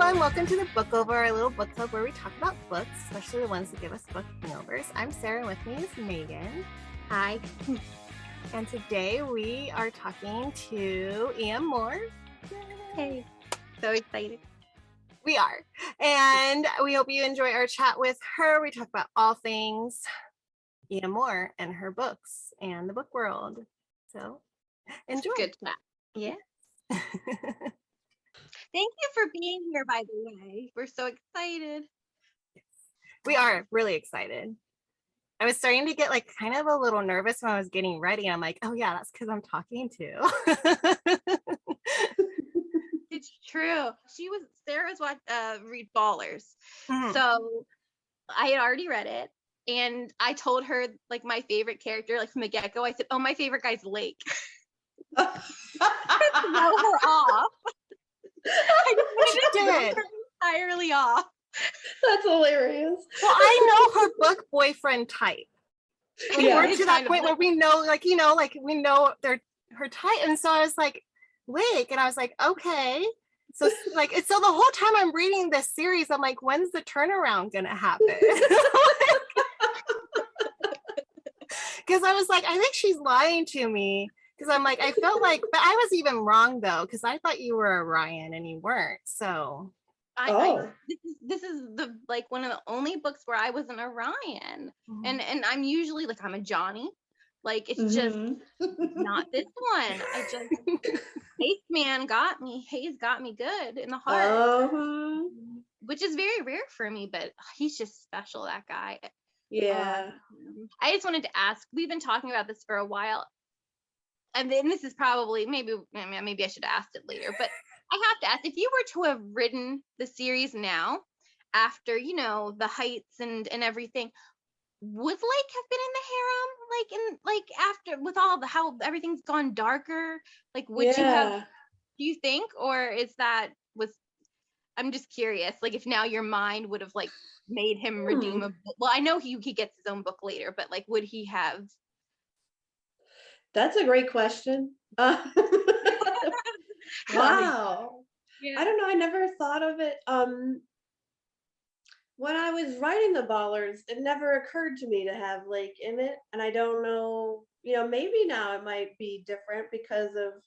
and welcome to the Book Over, our little book club where we talk about books, especially the ones that give us book hangovers. I'm Sarah, and with me is Megan. Hi. And today we are talking to E.M. Moore. Hey, so excited. We are. And we hope you enjoy our chat with her. We talk about all things E.M. Moore and her books and the book world. So enjoy. Good chat. Yeah. Thank you for being here, by the way. We're so excited. We are really excited. I was starting to get like kind of a little nervous when I was getting ready. I'm like, oh yeah, that's because I'm talking to. It's true. Sarah's read Ballers. So I had already read it. And I told her like my favorite character, like from the get-go. I said, oh, my favorite guy's Lake. Throw her off. I just wanted to throw her entirely off. That's hilarious. Well, I know her book boyfriend type. Like, Yeah, we're to that point where we know, like, you know, like we know they're her type. And so I was like, Lake, and I was like, okay. So like, so the whole time I'm reading this series, I'm like, when's the turnaround gonna happen? Because I was like, I think she's lying to me. Because I'm like, I felt like, but I was even wrong though, because I thought you were a Ryan and you weren't. So this is the like one of the only books where I wasn't a Ryan. And I'm usually like, I'm a Johnny. Like it's just not this one. I just Hayes got me good in the heart. Which is very rare for me, but he's just special, that guy. Yeah. I just wanted to ask, we've been talking about this for a while. And then this is probably maybe I should have asked it later, but I have to ask, if you were to have written the series now after, you know, the heights and everything, would Lake have been in the harem? Like after with all the how everything's gone darker? Like would you have, do you think, or is that I'm just curious, like if now your mind would have like made him redeem a book. Well, I know he gets his own book later, but like would he have? That's a great question. Wow. Yeah. I don't know. I never thought of it. When I was writing the Ballers, it never occurred to me to have Lake in it. And I don't know, you know, maybe now it might be different because of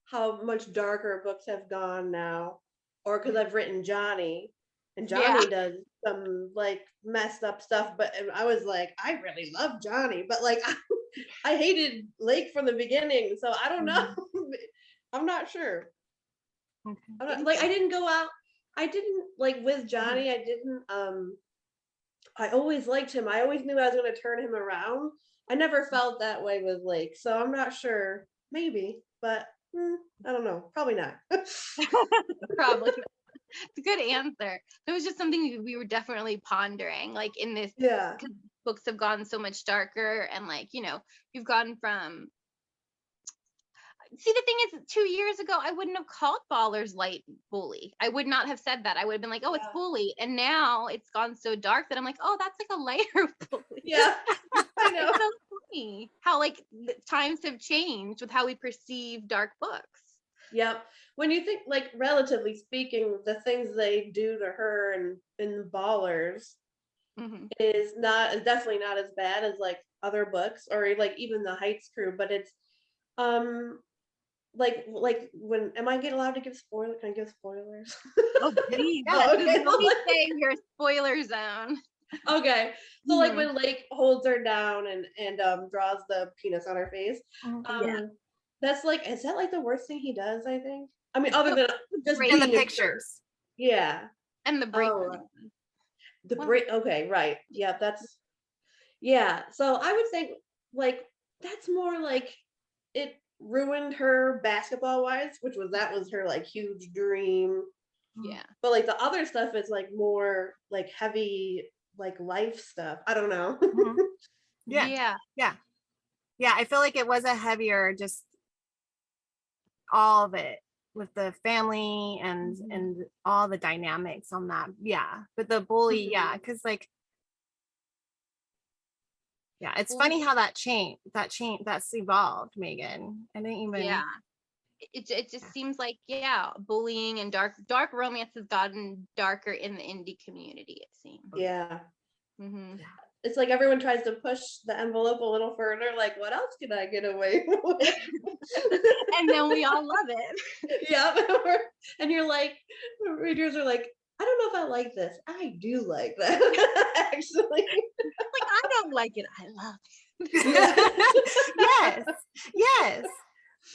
how much darker books have gone now. Or because I've written Johnny. And Johnny does some like messed up stuff. But I was like, I really love Johnny. But like, I hated Lake from the beginning, so I don't know. I'm not sure. Okay. Like I didn't go out. I didn't like with Johnny. I didn't. I always liked him. I always knew I was going to turn him around. I never felt that way with Lake, so I'm not sure. Maybe, but I don't know. Probably not. Probably. It's a good answer. It was just something we were definitely pondering, like in this. Yeah. Books have gone so much darker, and like, you know, you've gone from, see, the thing is, 2 years ago I wouldn't have called Ballers light bully. I would not have said that. I would have been like, oh, it's bully. And now it's gone so dark that I'm like, oh, that's like a layer of bully. Yeah. I know. It's so funny how like times have changed with how we perceive dark books. Yep. When you think, like, relatively speaking, the things they do to her in Ballers is definitely not as bad as like other books or like even the Heights crew, but it's like when am I allowed to give spoilers? Can I give spoilers? Oh please. Okay. Please say your spoiler zone. Okay. So like when Lake holds her down and draws the penis on her face. That's like, is that like the worst thing he does, I think? I mean, other than just in the pictures. Yeah. And the break. The break. Okay, right. Yeah, that's. Yeah. So I would think like that's more like it ruined her basketball wise, that was her like huge dream. Yeah. But like the other stuff is like more like heavy like life stuff. I don't know. Yeah. I feel like it was a heavier, just all of it with the family and all the dynamics on that. Yeah. But the bully, because like it's funny how that's evolved, Megan. I didn't even it just seems like, yeah, bullying and dark romance has gotten darker in the indie community, it seems. Yeah. Mm-hmm. It's like everyone tries to push the envelope a little further, like, what else can I get away with? And then we all love it. Yeah. And you're like, readers are like, I don't know if I like this. I do like that, actually. Like, I don't like it. I love it. Yes.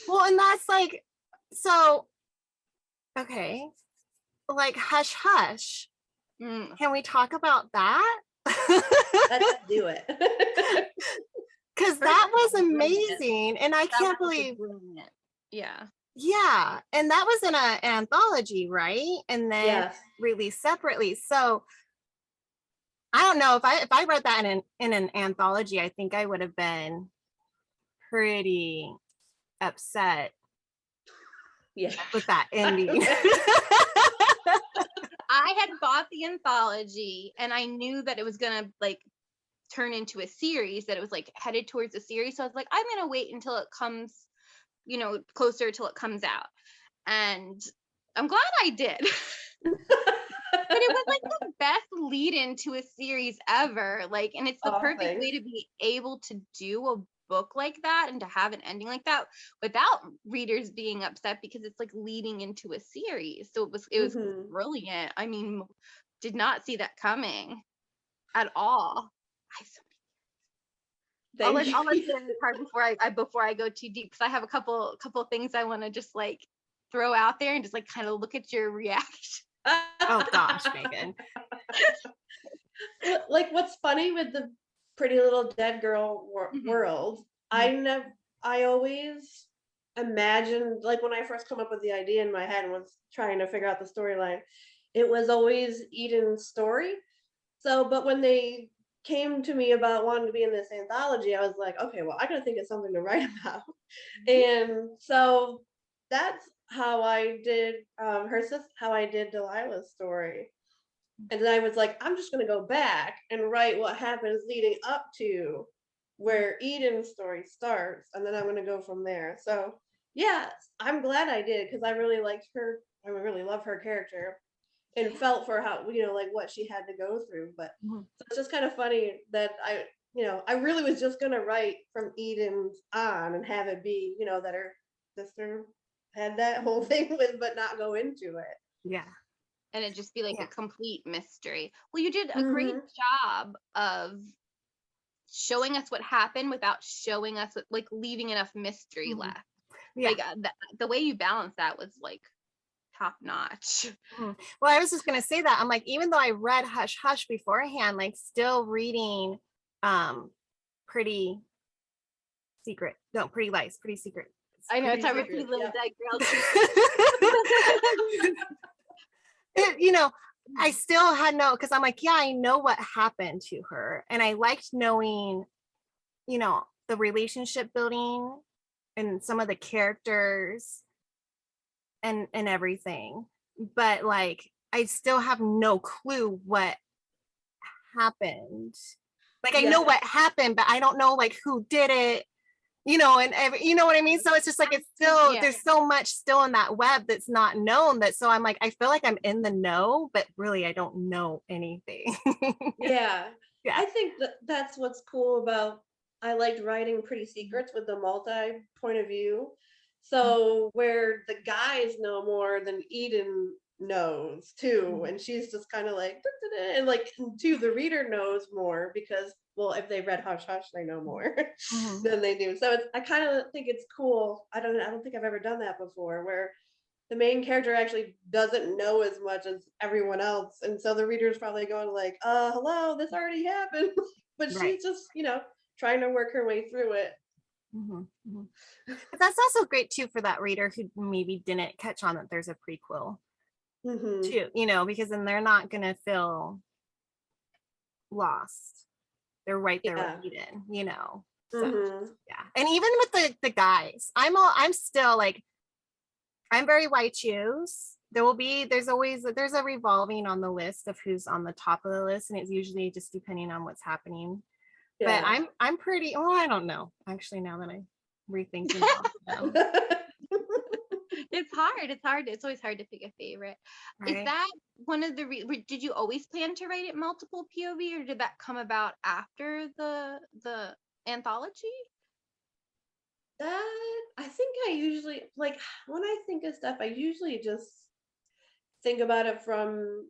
Well, and that's like, so, okay, like Hush Hush. Can we talk about that? Let's do it. Because that was amazing. And I can't believe. Brilliant. Yeah. Yeah. And that was in an anthology, right? And then released separately. So I don't know, if I read that in an anthology, I think I would have been pretty upset with that ending. I had bought the anthology and I knew that it was gonna like turn into a series, that it was like headed towards a series. So I was like, I'm gonna wait until it comes, you know, closer till it comes out. And I'm glad I did. But it was like the best lead into a series ever. Like, and it's the perfect way to be able to do a book like that and to have an ending like that without readers being upset, because it's like leading into a series. So it was brilliant. I mean, did not see that coming at all. I'll let you in the part before I go too deep, because I have a couple things I want to just like throw out there and just like kind of look at your reaction. Oh gosh, Megan. Like, what's funny with the Pretty Little Dead Girl world, I always imagined, like when I first come up with the idea in my head and was trying to figure out the storyline, it was always Eden's story. So, but when they came to me about wanting to be in this anthology, I was like, okay, well, I gotta think of something to write about. And so that's how I did how I did Delilah's story. And then I was like, I'm just gonna go back and write what happens leading up to where Eden's story starts, and then I'm gonna go from there. So yeah, I'm glad I did, because I really liked her. I really love her character and felt for how, you know, like what she had to go through. But so it's just kind of funny that I really was just gonna write from Eden's on and have it be, you know, that her sister had that whole thing with, but not go into it. Yeah. And it just be like a complete mystery. Well, you did a great job of showing us what happened without showing us, like, leaving enough mystery left. Yeah. Like the way you balanced that was like top notch. Well, I was just gonna say that. I'm like, even though I read Hush Hush beforehand, like still reading Pretty Lies, Pretty Secret. I know, it's a Pretty Little Dead Girl. You know, I still had because I'm like, yeah, I know what happened to her. And I liked knowing, you know, the relationship building and some of the characters and everything. But like, I still have no clue what happened. Like, I know what happened, but I don't know like who did it, you know, and you know what I mean? So it's just like, it's still, there's so much still in that web that's not known, that, so I'm like, I feel like I'm in the know, but really I don't know anything. Yeah. I think that's what's cool about, I liked writing Pretty Secrets with the multi point of view. So where the guys know more than Eden knows too, and she's just kind of like, and like, too, the reader knows more because, well, if they read Hush Hush, they know more than they do. So I kind of think it's cool. I don't think I've ever done that before, where the main character actually doesn't know as much as everyone else, and so the reader's probably going like, hello, this already happened. But she's just, you know, trying to work her way through it. But that's also great too for that reader who maybe didn't catch on that there's a prequel too, you know, because then they're not gonna feel lost. They're right there with Eden, you know. So yeah. And even with the guys, I'm still like, I'm very white choose. There's a revolving on the list of who's on the top of the list, and it's usually just depending on what's happening. But I'm pretty, well, I don't know, actually, now that I'm rethinking them. It's hard. It's always hard to pick a favorite. Is Right. that one of the did you always plan to write it multiple POV, or did that come about after the anthology? That I think I usually like when I think of stuff, I usually just think about it from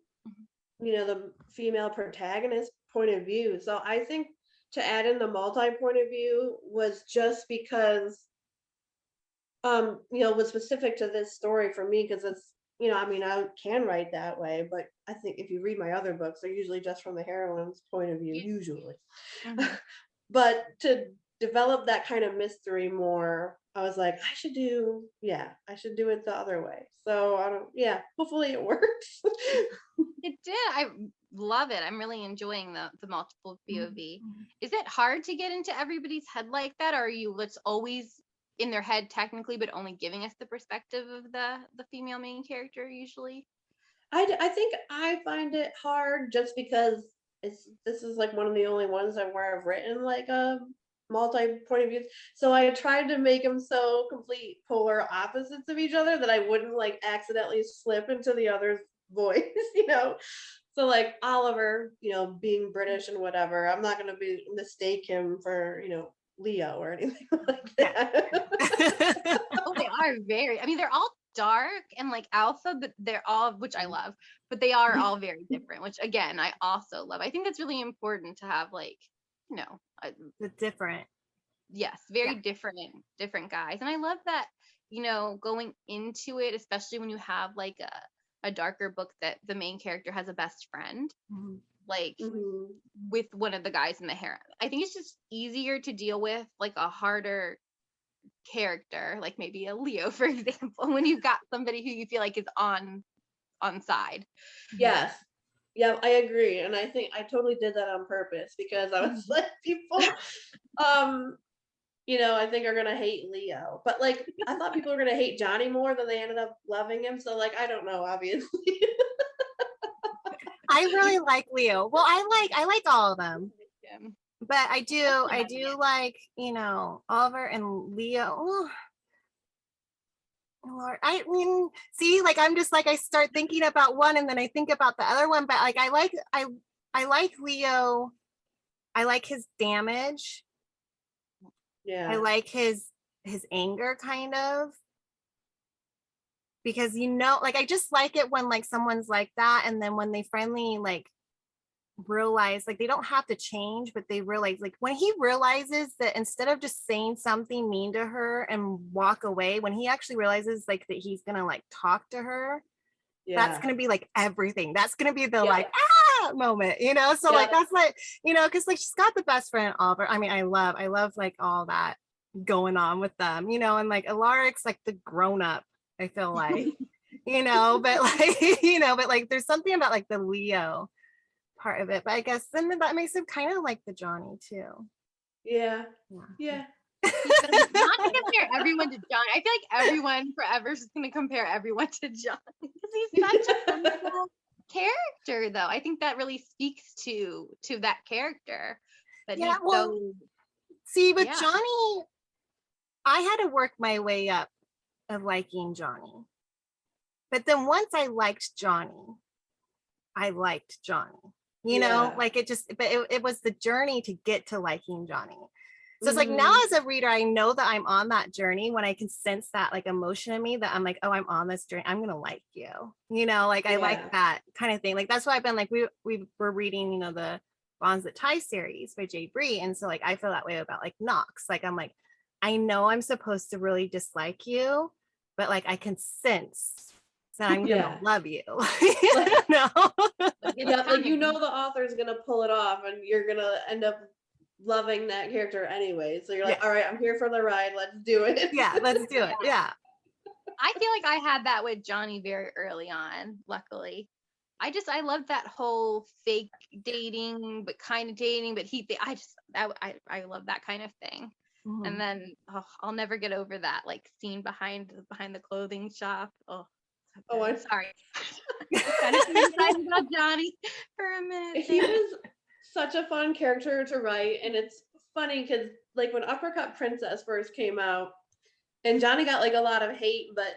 the female protagonist point of view. So I think to add in the multi point of view was just because was specific to this story for me because it's I mean I can write that way, but I think if you read my other books, they're usually just from the heroine's point of view, usually. Mhm. But to develop that kind of mystery more, I was like, I should do it the other way. So I don't, hopefully it works. It did. I love it. I'm really enjoying the multiple POV. Mhm. Is it hard to get into everybody's head like that, or are you let's always in their head technically, but only giving us the perspective of the female main character usually? I think I find it hard just because this is like one of the only ones where I've written like a multi point of views. So I tried to make them so complete polar opposites of each other that I wouldn't like accidentally slip into the other's voice, So like Oliver, being British and whatever, I'm not gonna mistake him for, Leo or anything like that. Oh, they are very, I mean, they're all dark and like alpha, but they're all, which I love, but they are all very different, which again, I also love. I think that's really important to have like, you know, The different. yes, very different guys. And I love that, going into it, especially when you have like a darker book that the main character has a best friend, Mhm. like Mhm. with one of the guys in the harem. I think it's just easier to deal with like a harder character, like maybe a Leo, for example, when you've got somebody who you feel like is on side. Yes. Yeah, I agree. And I think I totally did that on purpose because I was like, people, um, I think are gonna hate Leo. But like I thought people were gonna hate Johnny more than they ended up loving him. So like I don't know, obviously. I really like Leo. Well, I like all of them, Yeah. but I do like, Oliver and Leo. Oh, Lord, I mean, see, like I'm just like I start thinking about one and then I think about the other one, but like I like Leo. I like his damage. I Yeah. like his anger kind of, because like I just like it when like someone's like that, and then when they finally like realize like they don't have to change, but they realize like when he realizes that instead of just saying something mean to her and walk away, when he actually realizes like that he's gonna like talk to her, that's Yeah. gonna be like everything. That's gonna be the Yeah. like moment, so Yeah. like that's like, because like she's got the best friend Oliver. I mean, I love like all that going on with them, and like Alaric's like the grown up, I feel like, but like, but like there's something about like the Leo part of it. But I guess then that makes him kind of like the Johnny too. Yeah. Yeah. Not to compare everyone to John. I feel like everyone forever is just going to compare everyone to John because he's such a wonderful character, though. I think that really speaks to that character. But Yeah, he's well, so see, with Johnny, I had to work my way up of liking Johnny. But then once I liked Johnny, I liked Johnny. Like it just, but it was the journey to get to liking Johnny. So it's like now as a reader, I know that I'm on that journey when I can sense that like emotion in me that I'm like, oh, I'm on this journey. I'm going to like you, like I like that kind of thing. Like, that's why I've been like, we were reading, the Bonds That Tie series by Jay Bree. And so like, I feel that way about like Knox. Like, I'm like, I know I'm supposed to really dislike you, but like, I can sense that I'm going to love you. No. Yeah, like the author's gonna pull it off and you're gonna end up loving that character anyway. So you're like, all right, I'm here for the ride. Let's do it. Yeah, let's do it. Yeah. I feel like I had that with Johnny very early on, luckily. I love that whole fake dating, but kind of dating, but I love that kind of thing. Mm-hmm. And then I'll never get over that like scene behind the clothing shop. Oh, I'm sorry. Kind of excited about Johnny for a minute. He was such a fun character to write, and it's funny because like when Uppercut Princess first came out, and Johnny got like a lot of hate, but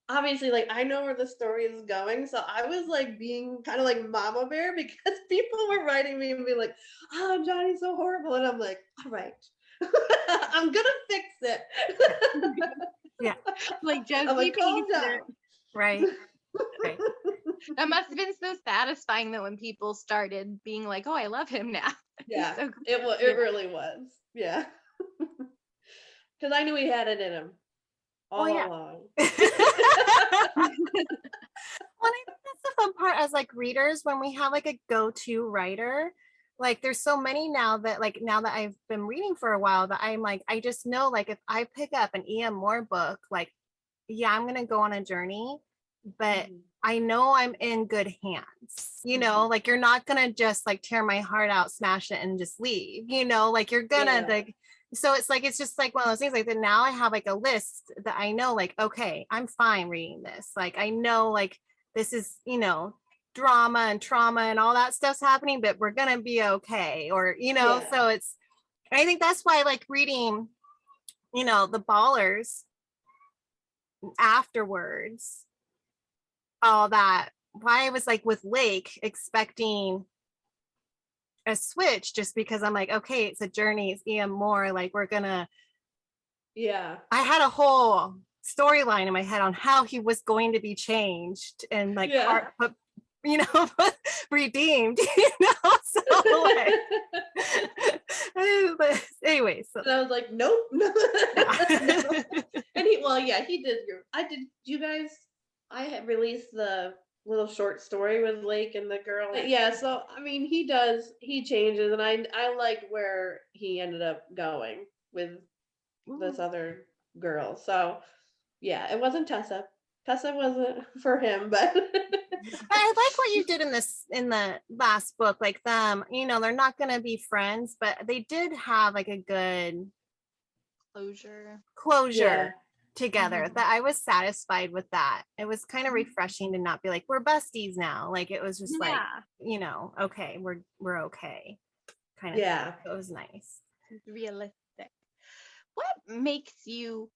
obviously, like, I know where the story is going, so I was like being kind of like mama bear because people were writing me and be like, "Oh, Johnny's so horrible," and I'm like, "All right, I'm gonna fix it." Yeah. Like, just I'm be like, calm patient. down. Right. Right. That must have been so satisfying though when people started being like, "Oh, I love him now." Yeah, So it really was. Yeah, because I knew he had it in him Oh all yeah. along. Well, I think that's the fun part as like readers when we have like a go-to writer. Like there's so many now that like now that I've been reading for a while that I'm like, I just know like if I pick up an E.M. Moore book, like yeah, I'm gonna go on a journey, but Mhm. I know I'm in good hands. You know, like you're not gonna just like tear my heart out, smash it, and just leave. You know, like you're gonna Yeah. like. So it's like it's just like one of those things. Like that now I have like a list that I know. Like okay, I'm fine reading this. Like I know like this is you know drama and trauma and all that stuff's happening, but we're gonna be okay. Or you know, Yeah. so it's. I think that's why I like reading. You know, the Ballers afterwards all that why I was like with Lake expecting a switch just because I'm like okay it's a journey it's E.M. Moore like we're gonna Yeah. I had a whole storyline in my head on how he was going to be changed and like Yeah. but you know redeemed you know so like but anyway so And I was like, nope. No. yeah. And he, well, yeah, he did. I did. You guys, I had released the little short story with Lake and the girl. Yeah. So I mean, he changes, and I liked where he ended up going with this other girl. So yeah, it wasn't Tessa. Tessa wasn't for him, but I like what you did in this in the last book like them you know they're not going to be friends but they did have like a good closure yeah. together that I was satisfied with that. It was kind of refreshing to not be like we're besties now. Like it was just like, you know, okay, we're okay. Kind of Yeah. thing. So it was nice. realistic. What makes you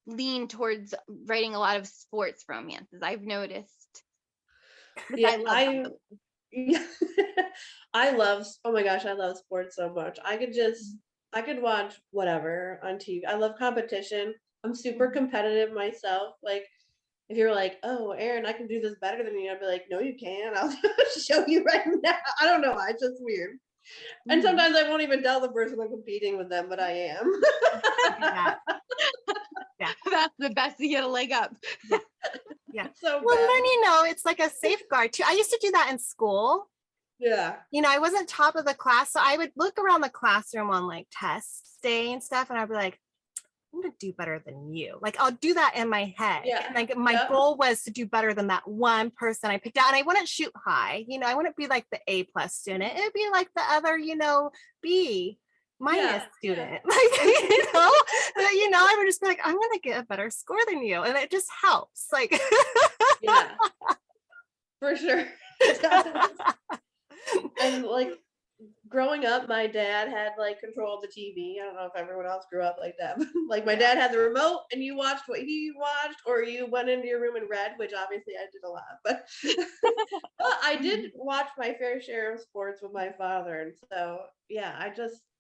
lean towards writing a lot of sports romances? I've noticed. Yeah, I I love, oh my gosh, I love sports so much. I could watch whatever on TV. I love competition. I'm super competitive myself. Like, if you're like, oh, Aaron, I can do this better than you, I'd be like, no, you can't. I'll show you right now. I don't know why. It's just weird. And sometimes I won't even tell the person I'm competing with them, but I am. Yeah. That's the best to get a leg up. Yeah. Yeah. So well, bad. then, you know, it's like a safeguard too. I used to do that in school. Yeah. You know, I wasn't top of the class. So I would look around the classroom on like test day and stuff. And I'd be like, I'm gonna do better than you. Like I'll do that in my head. Yeah. And like my goal was to do better than that one person I picked out. And I wouldn't shoot high, you know, I wouldn't be like the A+ student. It'd be like the other, you know, B- student. Like, you know, I would just be like, I'm gonna get a better score than you. And it just helps. Like yeah. For sure. And like growing up, my dad had like control of the TV. I don't know if everyone else grew up like that. But, like my dad had the remote and you watched what he watched, or you went into your room and read, which obviously I did a lot. But I did watch my fair share of sports with my father. And so yeah,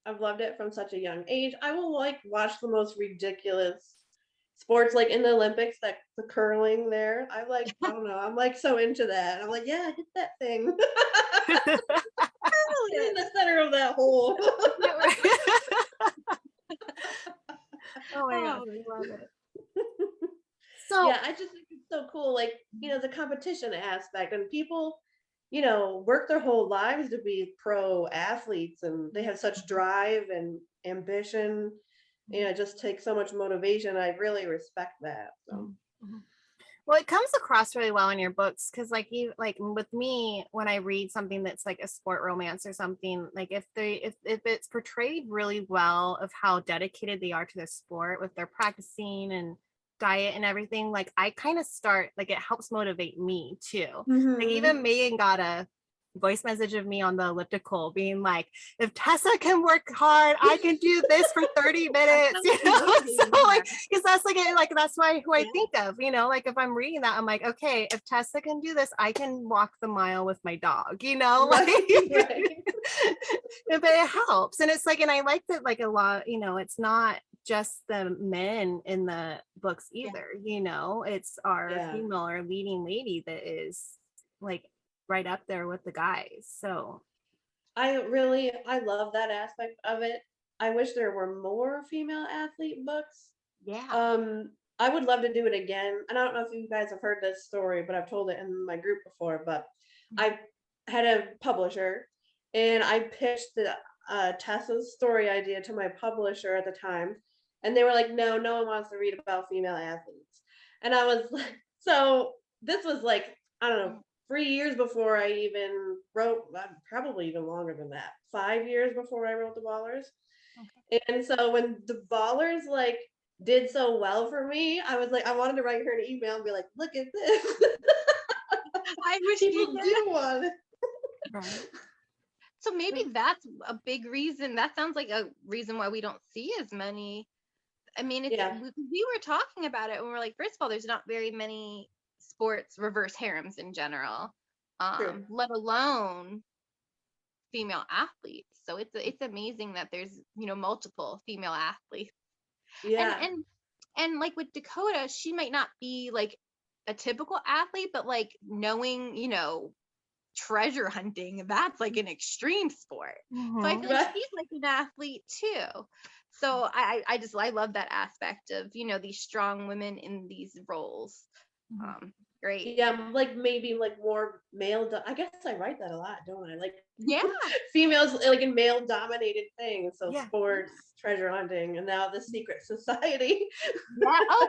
I've loved it from such a young age. I will like watch the most ridiculous sports like in the Olympics, like the curling there. I don't know, I'm like so into that. I'm like, yeah, hit that thing. In the center of that hole. Oh my gosh, I love it. So yeah, I just think it's so cool. Like, you know, the competition aspect, and people, you know, work their whole lives to be pro athletes, and they have such drive and ambition. You know, it just takes so much motivation. I really respect that. So. Well, it comes across really well in your books because, like, you like with me when I read something that's like a sport romance or something, like if it's portrayed really well of how dedicated they are to the sport with their practicing and diet and everything, like I kind of start like it helps motivate me too. Like even Megan got a voice message of me on the elliptical being like, if Tessa can work hard, I can do this for 30 minutes, you know? So like, because that's like that's why who I think of, you know, like if I'm reading that, I'm like, okay, if Tessa can do this, I can walk the mile with my dog, you know, like Right. but it helps. And it's like, and I like that like a lot, you know, it's not just the men in the books either, you know, it's our female or leading lady that is like right up there with the guys. So I love that aspect of it. I wish there were more female athlete books. I would love to do it again. And I don't know if you guys have heard this story, but I've told it in my group before. But I had a publisher and I pitched the Tessa's story idea to my publisher at the time. And they were like, no one wants to read about female athletes. And I was like, so this was like, I don't know, 3 years before I even wrote, probably even longer than that, 5 years before I wrote The Ballers. Okay. And so when The Ballers like did so well for me, I was like, I wanted to write her an email and be like, look at this. I wish people do one. Right. So maybe that's a big reason. That sounds like a reason why we don't see as many. I mean, it's, we were talking about it and we're like, first of all, there's not very many sports reverse harems in general, let alone female athletes. So it's amazing that there's, you know, multiple female athletes. And like with Dakota, she might not be like a typical athlete, but like knowing, you know, treasure hunting, that's like an extreme sport. So I feel like she's like an athlete too. So I love that aspect of, you know, these strong women in these roles. Great. Yeah, like maybe like more male. I guess I write that a lot, don't I? Like females like in male dominated things. So sports, treasure hunting, and now the secret society. Oh,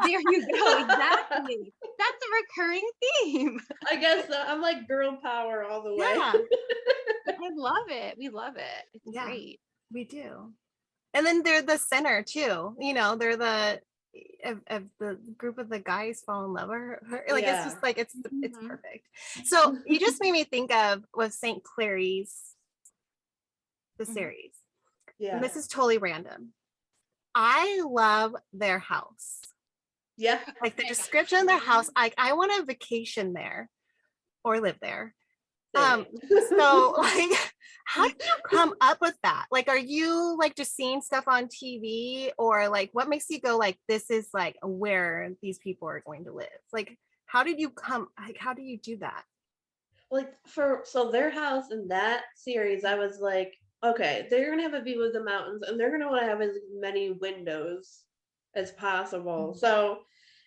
there you go. Exactly. That's a recurring theme. I guess I'm like girl power all the way. Yeah. I love it. We love it. It's great. We do. And then they're the center too. You know, they're the if the group of the guys fall in love or her, like it's just like it's perfect. So you just made me think of with St. Clary's the series. And this is totally random. I love their house. Like the description of their house, I want to vacation there or live there. So like how did you come up with that? Like, are you like just seeing stuff on TV, or like what makes you go like this is like where these people are going to live? Like how do you do that? Like so their house in that series, I was like, okay, they're gonna have a view of the mountains and they're gonna want to have as many windows as possible. So,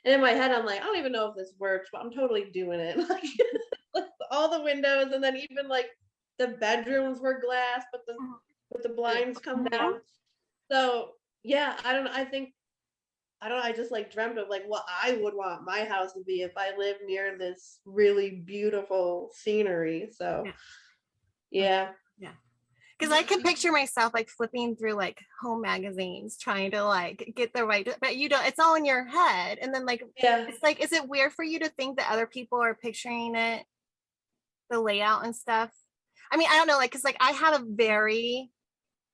and in my head I'm like, I don't even know if this works, but I'm totally doing it. Like all the windows, and then even like the bedrooms were glass, but the blinds come down. So yeah, I just like dreamt of like what I would want my house to be if I lived near this really beautiful scenery. So yeah. Because I can picture myself like flipping through like home magazines trying to like get the right, but you don't, it's all in your head. And then like it's like, is it weird for you to think that other people are picturing it, the layout and stuff? I mean, I don't know, like, because like I have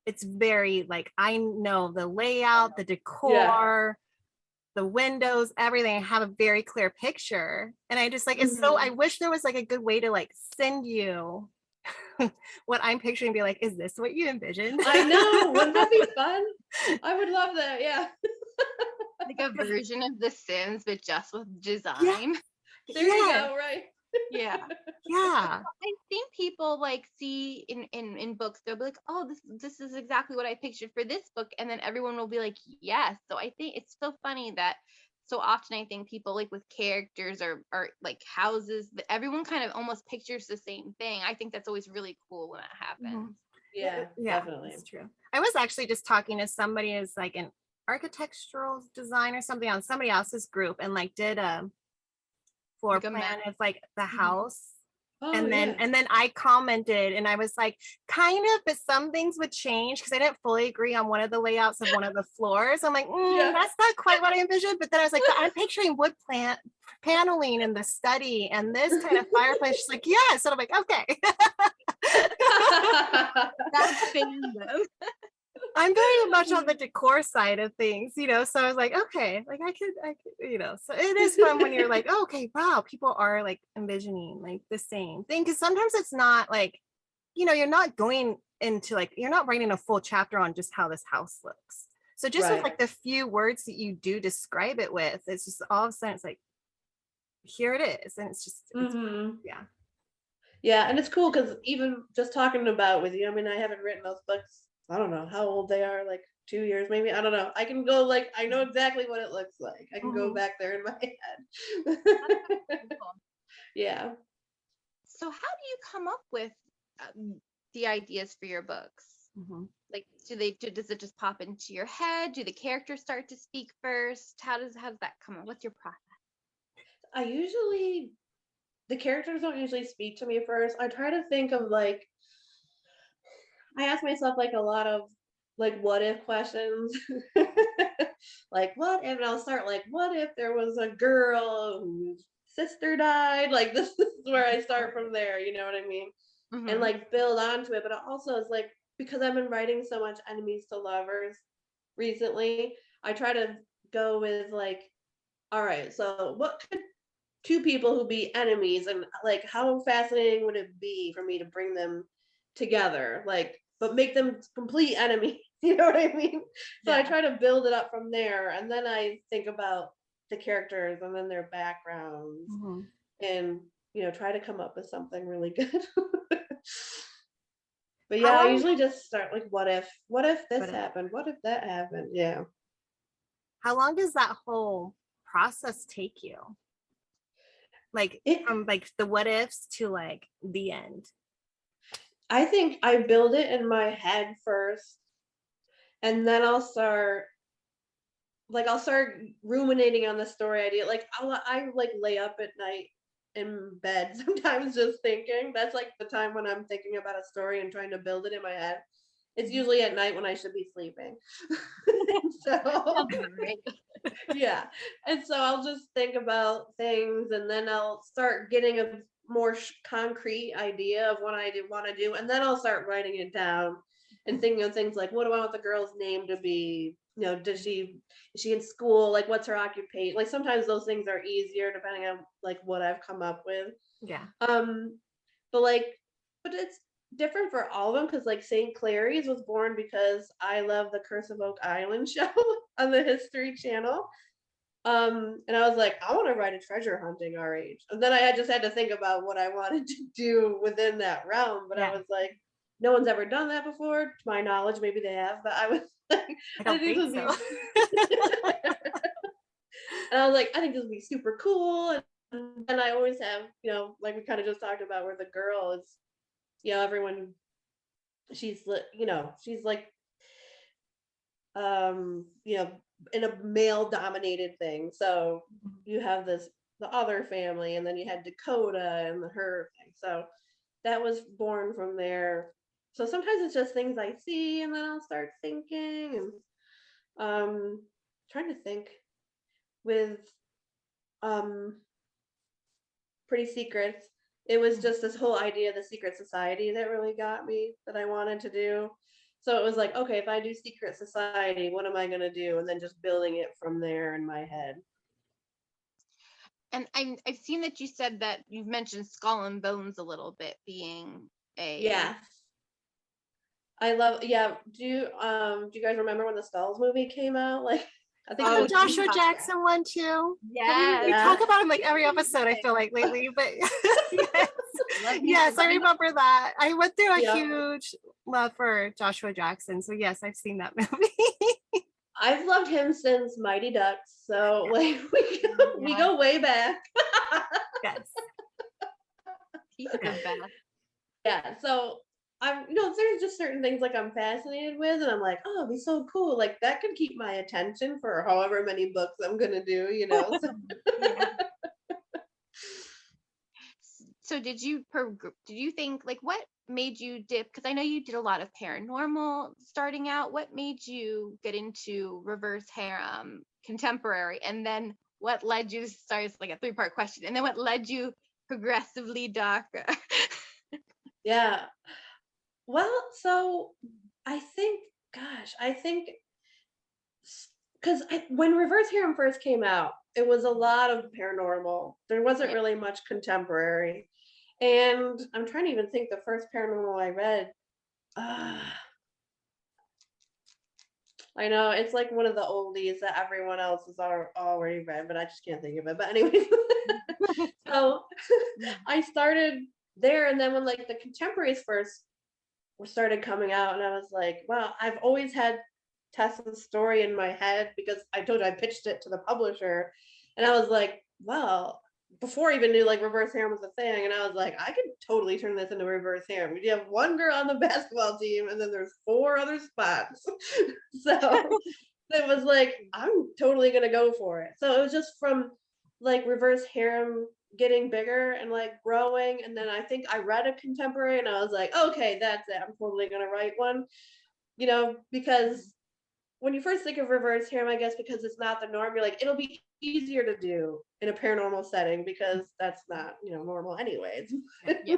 it's very like, I know the layout, the decor, the windows, everything. I have a very clear picture, and I just like it's so I wish there was like a good way to like send you what I'm picturing, be like, is this what you envisioned? I know, wouldn't that be fun? I would love that. Like a version of The Sims, but just with design. There you go. Right. I think people like see in books, they'll be like, oh, this is exactly what I pictured for this book, and then everyone will be like, yes. So I think it's so funny that so often I think people like with characters or like houses, that everyone kind of almost pictures the same thing. I think that's always really cool when that happens. Yeah, definitely. It's true. I was actually just talking to somebody who's like an architectural design or something on somebody else's group, and like did a floor plan of like the house. And then I commented and I was like, kind of, but some things would change because I didn't fully agree on one of the layouts of one of the floors. I'm like, that's not quite what I envisioned. But then I was like, but I'm picturing paneling in the study and this kind of fireplace. She's like, yes. And I'm like, okay. That's fandom. I'm very much on the decor side of things, you know, so I was like, okay, like I could, you know, so it is fun when you're like, oh, okay, wow, people are like envisioning like the same thing. Cause sometimes it's not like, you know, you're not going into like, you're not writing a full chapter on just how this house looks. So just with like the few words that you do describe it with, it's just all of a sudden it's like, here it is. And it's just, it's, yeah. Yeah, and it's cool because even just talking about with you, I mean, I haven't written those books. I don't know how old they are, like 2 years maybe. I don't know. I can go like I know exactly what it looks like. I can go back there in my head. Yeah. So how do you come up with the ideas for your books? Like, does it just pop into your head? Do the characters start to speak first? How does that come up? What's your process? The characters don't usually speak to me first. I try to think of like, I ask myself like a lot of like what if questions. Like what if, and I'll start like, what if there was a girl whose sister died? Like this is where I start from there, you know what I mean? And like build onto it. But it also is like, because I've been writing so much enemies to lovers recently, I try to go with like, all right, so what could two people who be enemies, and like how fascinating would it be for me to bring them together, like, but make them complete enemies. You know what I mean? So I try to build it up from there, and then I think about the characters and then their backgrounds, and you know, try to come up with something really good. But yeah, I usually just start like, what if this happened? What if that happened? Yeah. How long does that whole process take you? Like from like the what ifs to like the end? I think I build it in my head first, and then I'll start ruminating on the story idea. Like I like lay up at night in bed sometimes just thinking. That's like the time when I'm thinking about a story and trying to build it in my head. It's usually at night when I should be sleeping. So yeah, and so I'll just think about things, and then I'll start getting a more concrete idea of what I want to do, and then I'll start writing it down and thinking of things like, what do I want the girl's name to be? You know, is she in school? Like, what's her occupation? Like, sometimes those things are easier depending on like what I've come up with. Yeah. But it's different for all of them, because like St. Clary's was born because I love the Curse of Oak Island show on the History Channel. And I was like, I want to write a treasure hunting RH. And then I just had to think about what I wanted to do within that realm. But I was like, no one's ever done that before. To my knowledge, maybe they have, but I was like, I don't think so. And I was like, I think this would be super cool. And I always have, you know, like we kind of just talked about, where the girl is, you know, everyone, she's like, you know, in a male dominated thing. So you have the other family, and then you had Dakota and her thing. So that was born from there. So sometimes it's just things I see, and then I'll start thinking, and trying to think with Pretty Secrets. It was just this whole idea of the secret society that really got me, that I wanted to do. So it was like, okay, if I do secret society, what am I going to do? And then just building it from there in my head. And I've seen that you said that you've mentioned Skull and Bones a little bit being a. Yeah. I love, yeah. Do you guys remember when the Skulls movie came out? Like, I think the Joshua Jackson one too. Yeah. We talk about him like every episode, I feel like, lately, but yes, I remember that. I went through a huge love for Joshua Jackson. So yes, I've seen that movie. I've loved him since Mighty Ducks. So like we go way back. Yes. He's the best. Yeah. So there's just certain things like I'm fascinated with, and I'm like, oh, it'd be so cool. Like that could keep my attention for however many books I'm gonna do, you know. So did you think, like, what made you dip? Because I know you did a lot of paranormal starting out. What made you get into reverse harem contemporary? And then what led you, sorry, it's like a 3-part question, and then what led you progressively darker? Yeah. Well, so I think, because when Reverse Harem first came out, it was a lot of paranormal. There wasn't really much contemporary. And I'm trying to even think the first paranormal I read. I know it's like one of the oldies that everyone else has already read, but I just can't think of it. But anyway, so I started there, and then when like the contemporaries first started coming out, and I was like, wow, I've always had Tessa's story in my head because I told you I pitched it to the publisher, and I was like, well, before I even knew like Reverse Harem was a thing, and I was like, I could totally turn this into Reverse Harem. You have one girl on the basketball team, and then there's 4 other spots. So it was like, I'm totally gonna go for it. So it was just from like Reverse Harem getting bigger and like growing, and then I think I read a contemporary, and I was like, okay, that's it. I'm totally gonna write one, because when you first think of Reverse Harem, I guess because it's not the norm, you're like, it'll be easier to do in a paranormal setting because that's not, normal anyways. Yeah.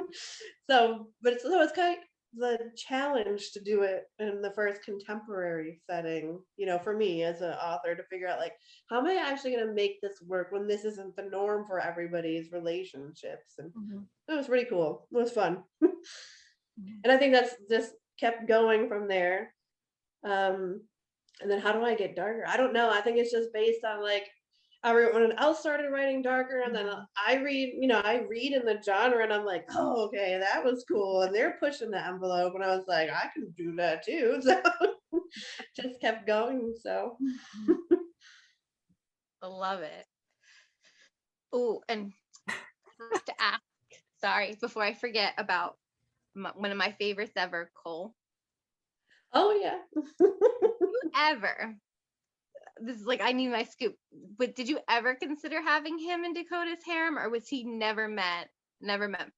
So it's kind of the challenge to do it in the first contemporary setting, for me as an author, to figure out like, how am I actually going to make this work when this isn't the norm for everybody's relationships? And it was pretty cool. It was fun. And I think that's just kept going from there. And then how do I get darker? I don't know. I think it's just based on like everyone else started writing darker, and then I read in the genre, and I'm like, oh, okay, that was cool. And they're pushing the envelope, and I was like, I can do that too. So just kept going. So I love it. Oh, and I have to ask, sorry, before I forget about one of my favorites ever, Cole. Oh yeah. This is like, I need my scoop, but did you ever consider having him in Dakota's harem, or was he never meant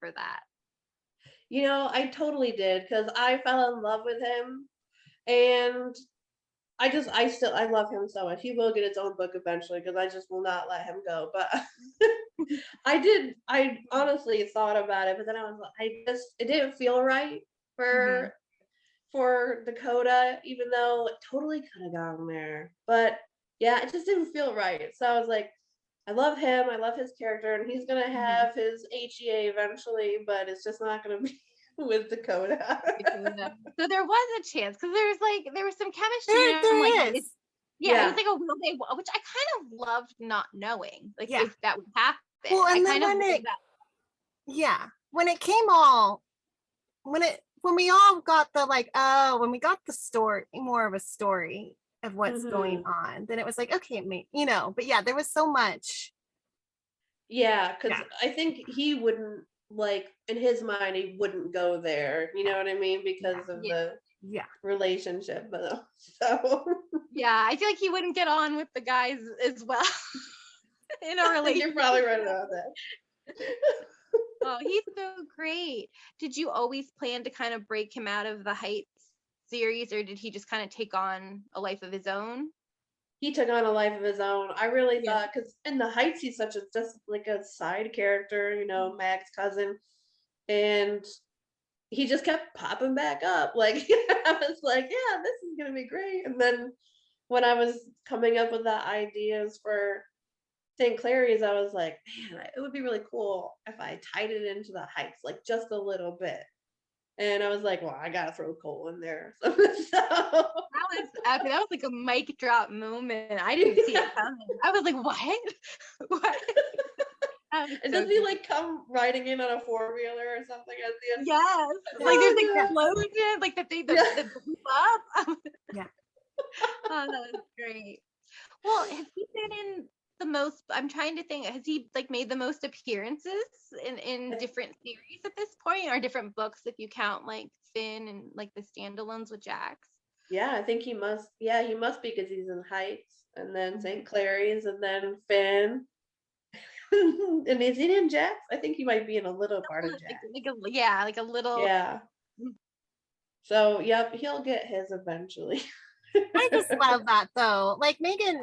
for that? I totally did, because I fell in love with him, and I love him so much. He will get his own book eventually, because I just will not let him go. But I honestly thought about it, but then it didn't feel right for Dakota, even though it totally could have gone there. But yeah, it just didn't feel right. So I was like, I love him, I love his character, and he's gonna have his HEA eventually, but it's just not gonna be with Dakota. So there was a chance, because there was some chemistry. There is. It was like a will they, which I kind of loved not knowing, like if that would happen. Well, and then when it came when we all got the like, when we got the story, more of a story of what's going on, then it was like, okay, but yeah, there was so much. Yeah, because I think he wouldn't, like, in his mind, he wouldn't go there, you know what I mean, because of the relationship. But so yeah, I feel like he wouldn't get on with the guys as well in a relationship. You're probably right about that. Oh, he's so great. Did you always plan to kind of break him out of the Heights series, or did he just kind of take on a life of his own? He took on a life of his own. I really thought, because in the Heights, he's just like a side character, Mag's cousin, and he just kept popping back up. Like, I was like, yeah, this is gonna be great. And then when I was coming up with the ideas for St. Clary's, I was like, man, it would be really cool if I tied it into the Heights, like just a little bit. And I was like, well, I gotta throw Cole in there. So that was like a mic drop moment. I didn't see it coming. I was like, what? And does he like come riding in on a 4-wheeler or something at the end? Yes. Like there's an explosion, like that they the blew up. Yeah. Oh, that was great. Well, has he been in the most, I'm trying to think, has he like made the most appearances in different series at this point, or different books if you count like Finn and like the standalones with Jax? Yeah, I think he must. Yeah, he must be, because he's in Heights, and then St. Clary's, and then Finn. And is he in Jax? I think he might be in a little part of Jax. Like a little. Yeah. So, yep, he'll get his eventually. I just love that though. Like Megan,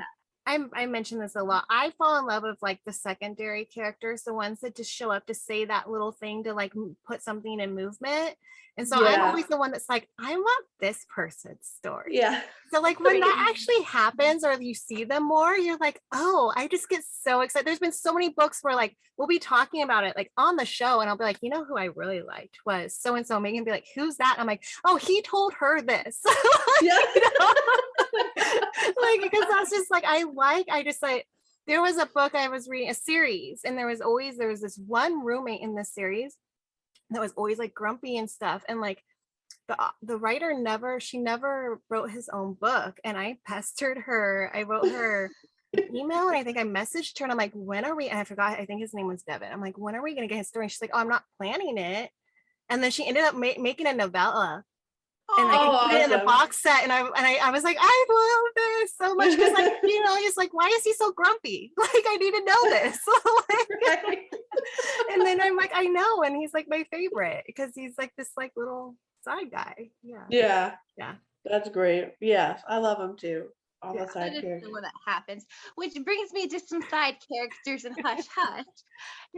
I mentioned this a lot. I fall in love with like the secondary characters, the ones that just show up to say that little thing to like put something in movement. And so I'm always the one that's like, I want this person's story. Yeah. So like when that actually happens or you see them more, you're like, oh, I just get so excited. There's been so many books where like we'll be talking about it like on the show and I'll be like, you know who I really liked was so and so. Megan be like, who's that? And I'm like, oh, he told her this. Yeah. You know? Like because that's just like I just like there was a book I was reading, a series, and there was this one roommate in this series that was always like grumpy and stuff, and like the writer never wrote his own book, and I pestered her. I wrote her an email and I think I messaged her and I'm like, when are we, and I forgot, I think his name was Devin. I'm like, when are we gonna get his story? And she's like, oh, I'm not planning it. And then she ended up making a novella and like put it in a box set, and I was like, I love this so much because like you know, he's like, why is he so grumpy? Like I need to know this. Like, right. And then I'm like, I know, and he's like my favorite because he's like this like little side guy. Yeah. That's great. Yes, I love him too. All the side characters. When that happens, which brings me to some side characters in Hush Hush.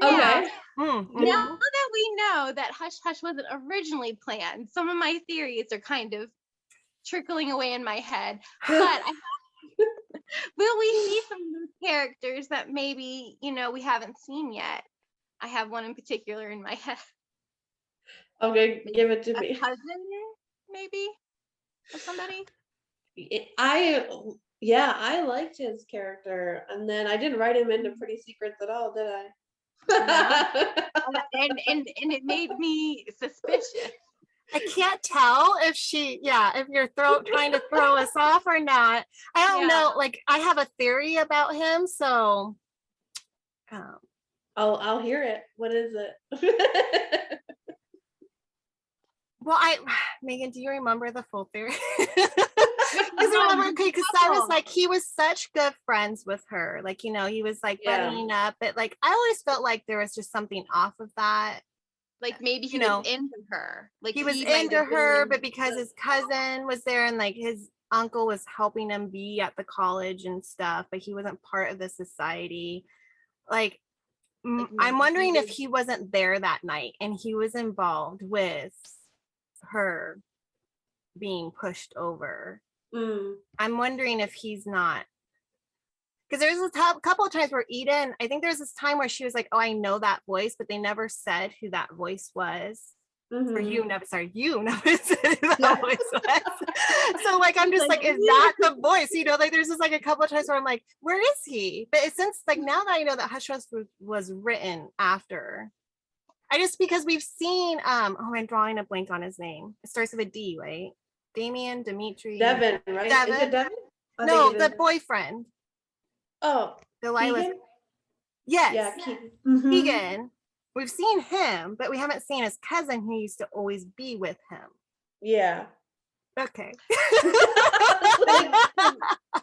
Okay. Now that we know that Hush Hush wasn't originally planned, some of my theories are kind of trickling away in my head. But will we see some new characters that maybe, you know, we haven't seen yet? I have one in particular in my head. Okay, give it to me. Cousin, maybe, of somebody. I liked his character, and then I didn't write him into Pretty Secrets at all, did I? and it made me suspicious. I can't tell if if you're trying to throw us off or not. I don't know. Like I have a theory about him, so I'll hear it. What is it? Well, Megan, do you remember the full theory? Because I was like, he was such good friends with her. Like, you know, he was like buddying up, but like I always felt like there was just something off of that. Like maybe he was into her. Like he was into her, but because his cousin was there and like his uncle was helping him be at the college and stuff, but he wasn't part of the society. Like I'm wondering if he wasn't there that night and he was involved with her being pushed over. I'm wondering if he's not, because there's a couple of times where Eden, I think there's this time where she was like, oh, I know that voice, but they never said who that voice was. Or you never said who that voice was. So like I'm just like, is that the voice? You know, like there's just like a couple of times where I'm like, where is he? But it's since like now that I know that Hush Hush was written after, because we've seen I'm drawing a blank on his name. It starts with a D, right? Dimitri. Devin, right? Devin? Is it Devin? No, the boyfriend. Oh, Delilah's. Yes. Yeah, Keegan. We've seen him, but we haven't seen his cousin who used to always be with him. Yeah. Okay.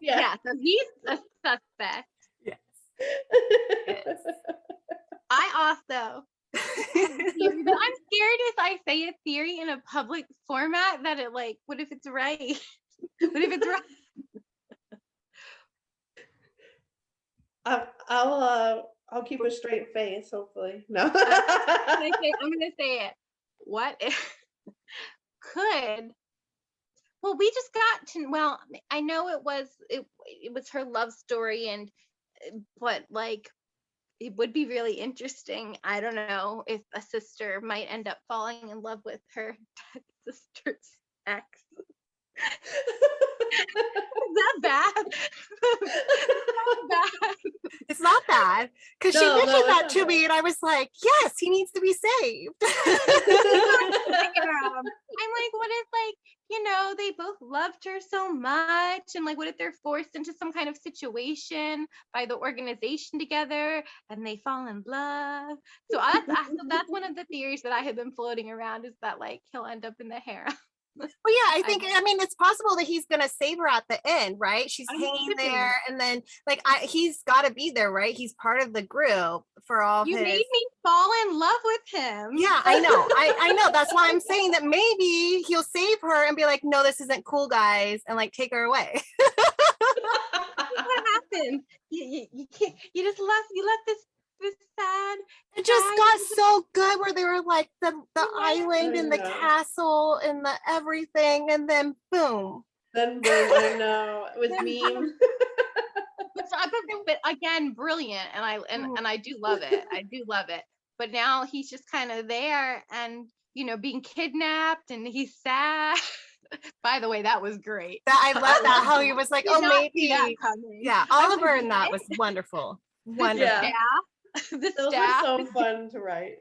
Yeah, so he's a suspect. Yes. I also but I'm scared if I say a theory in a public format that it like, what if it's right? What if it's right? I'll keep a straight face, hopefully. No. I'm gonna say it. What if we just got to, I know it was her love story, but like it would be really interesting. I don't know if a sister might end up falling in love with her sister's ex. Is that bad? It's not bad, because she mentioned that to me and I was like, yes, he needs to be saved. I'm like, what if like, you know, they both loved her so much, and like what if they're forced into some kind of situation by the organization together and they fall in love? So that's one of the theories that I have been floating around, is that like he'll end up in the harem. Well, yeah, I mean, it's possible that he's gonna save her at the end, right? She's hanging there, and then like he's got to be there, right? He's part of the group for all. You made me fall in love with him. Yeah, I know. I know. That's why I'm saying that maybe he'll save her and be like, no, this isn't cool, guys, and like take her away. What happens? You can't. You left this sad. It just guy got who's so good where they were like the island I and the know. castle and the everything, and then boom. Then boom, I know. It was memes. But again, brilliant, and I do love it. I do love it. But now he's just kind of there, and being kidnapped, and he's sad. By the way, that was great. I love that how he was like, Did oh, not see maybe. that coming. Yeah, Oliver in that was wonderful. Wonderful. Yeah. The Those staff were so fun to write.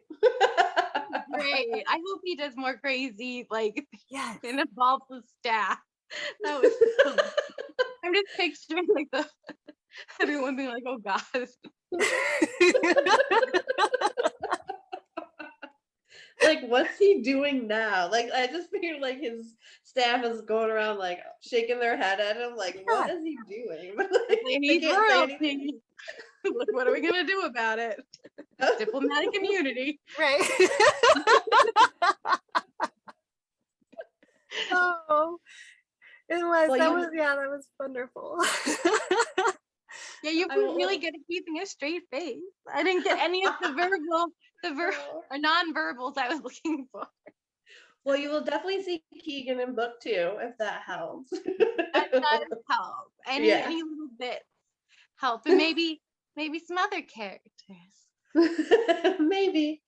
great. I hope he does more crazy, like, Yes. and involves the staff. That was so I'm just picturing like everyone being like, oh God. Like, what's he doing now? Like, I just figured like his staff is going around like shaking their head at him, like, what is he doing? But like, They they need can't say royalty. anything. Like, what are we gonna do about it? Diplomatic immunity. Right. Oh, it was. Well, that was wonderful. Yeah, you've been really good at keeping a straight face. I didn't get any of the or non-verbals I was looking for. Well, you will definitely see Keegan in book 2 if that helps. That does help. Any little bits help, and maybe some other characters. Maybe.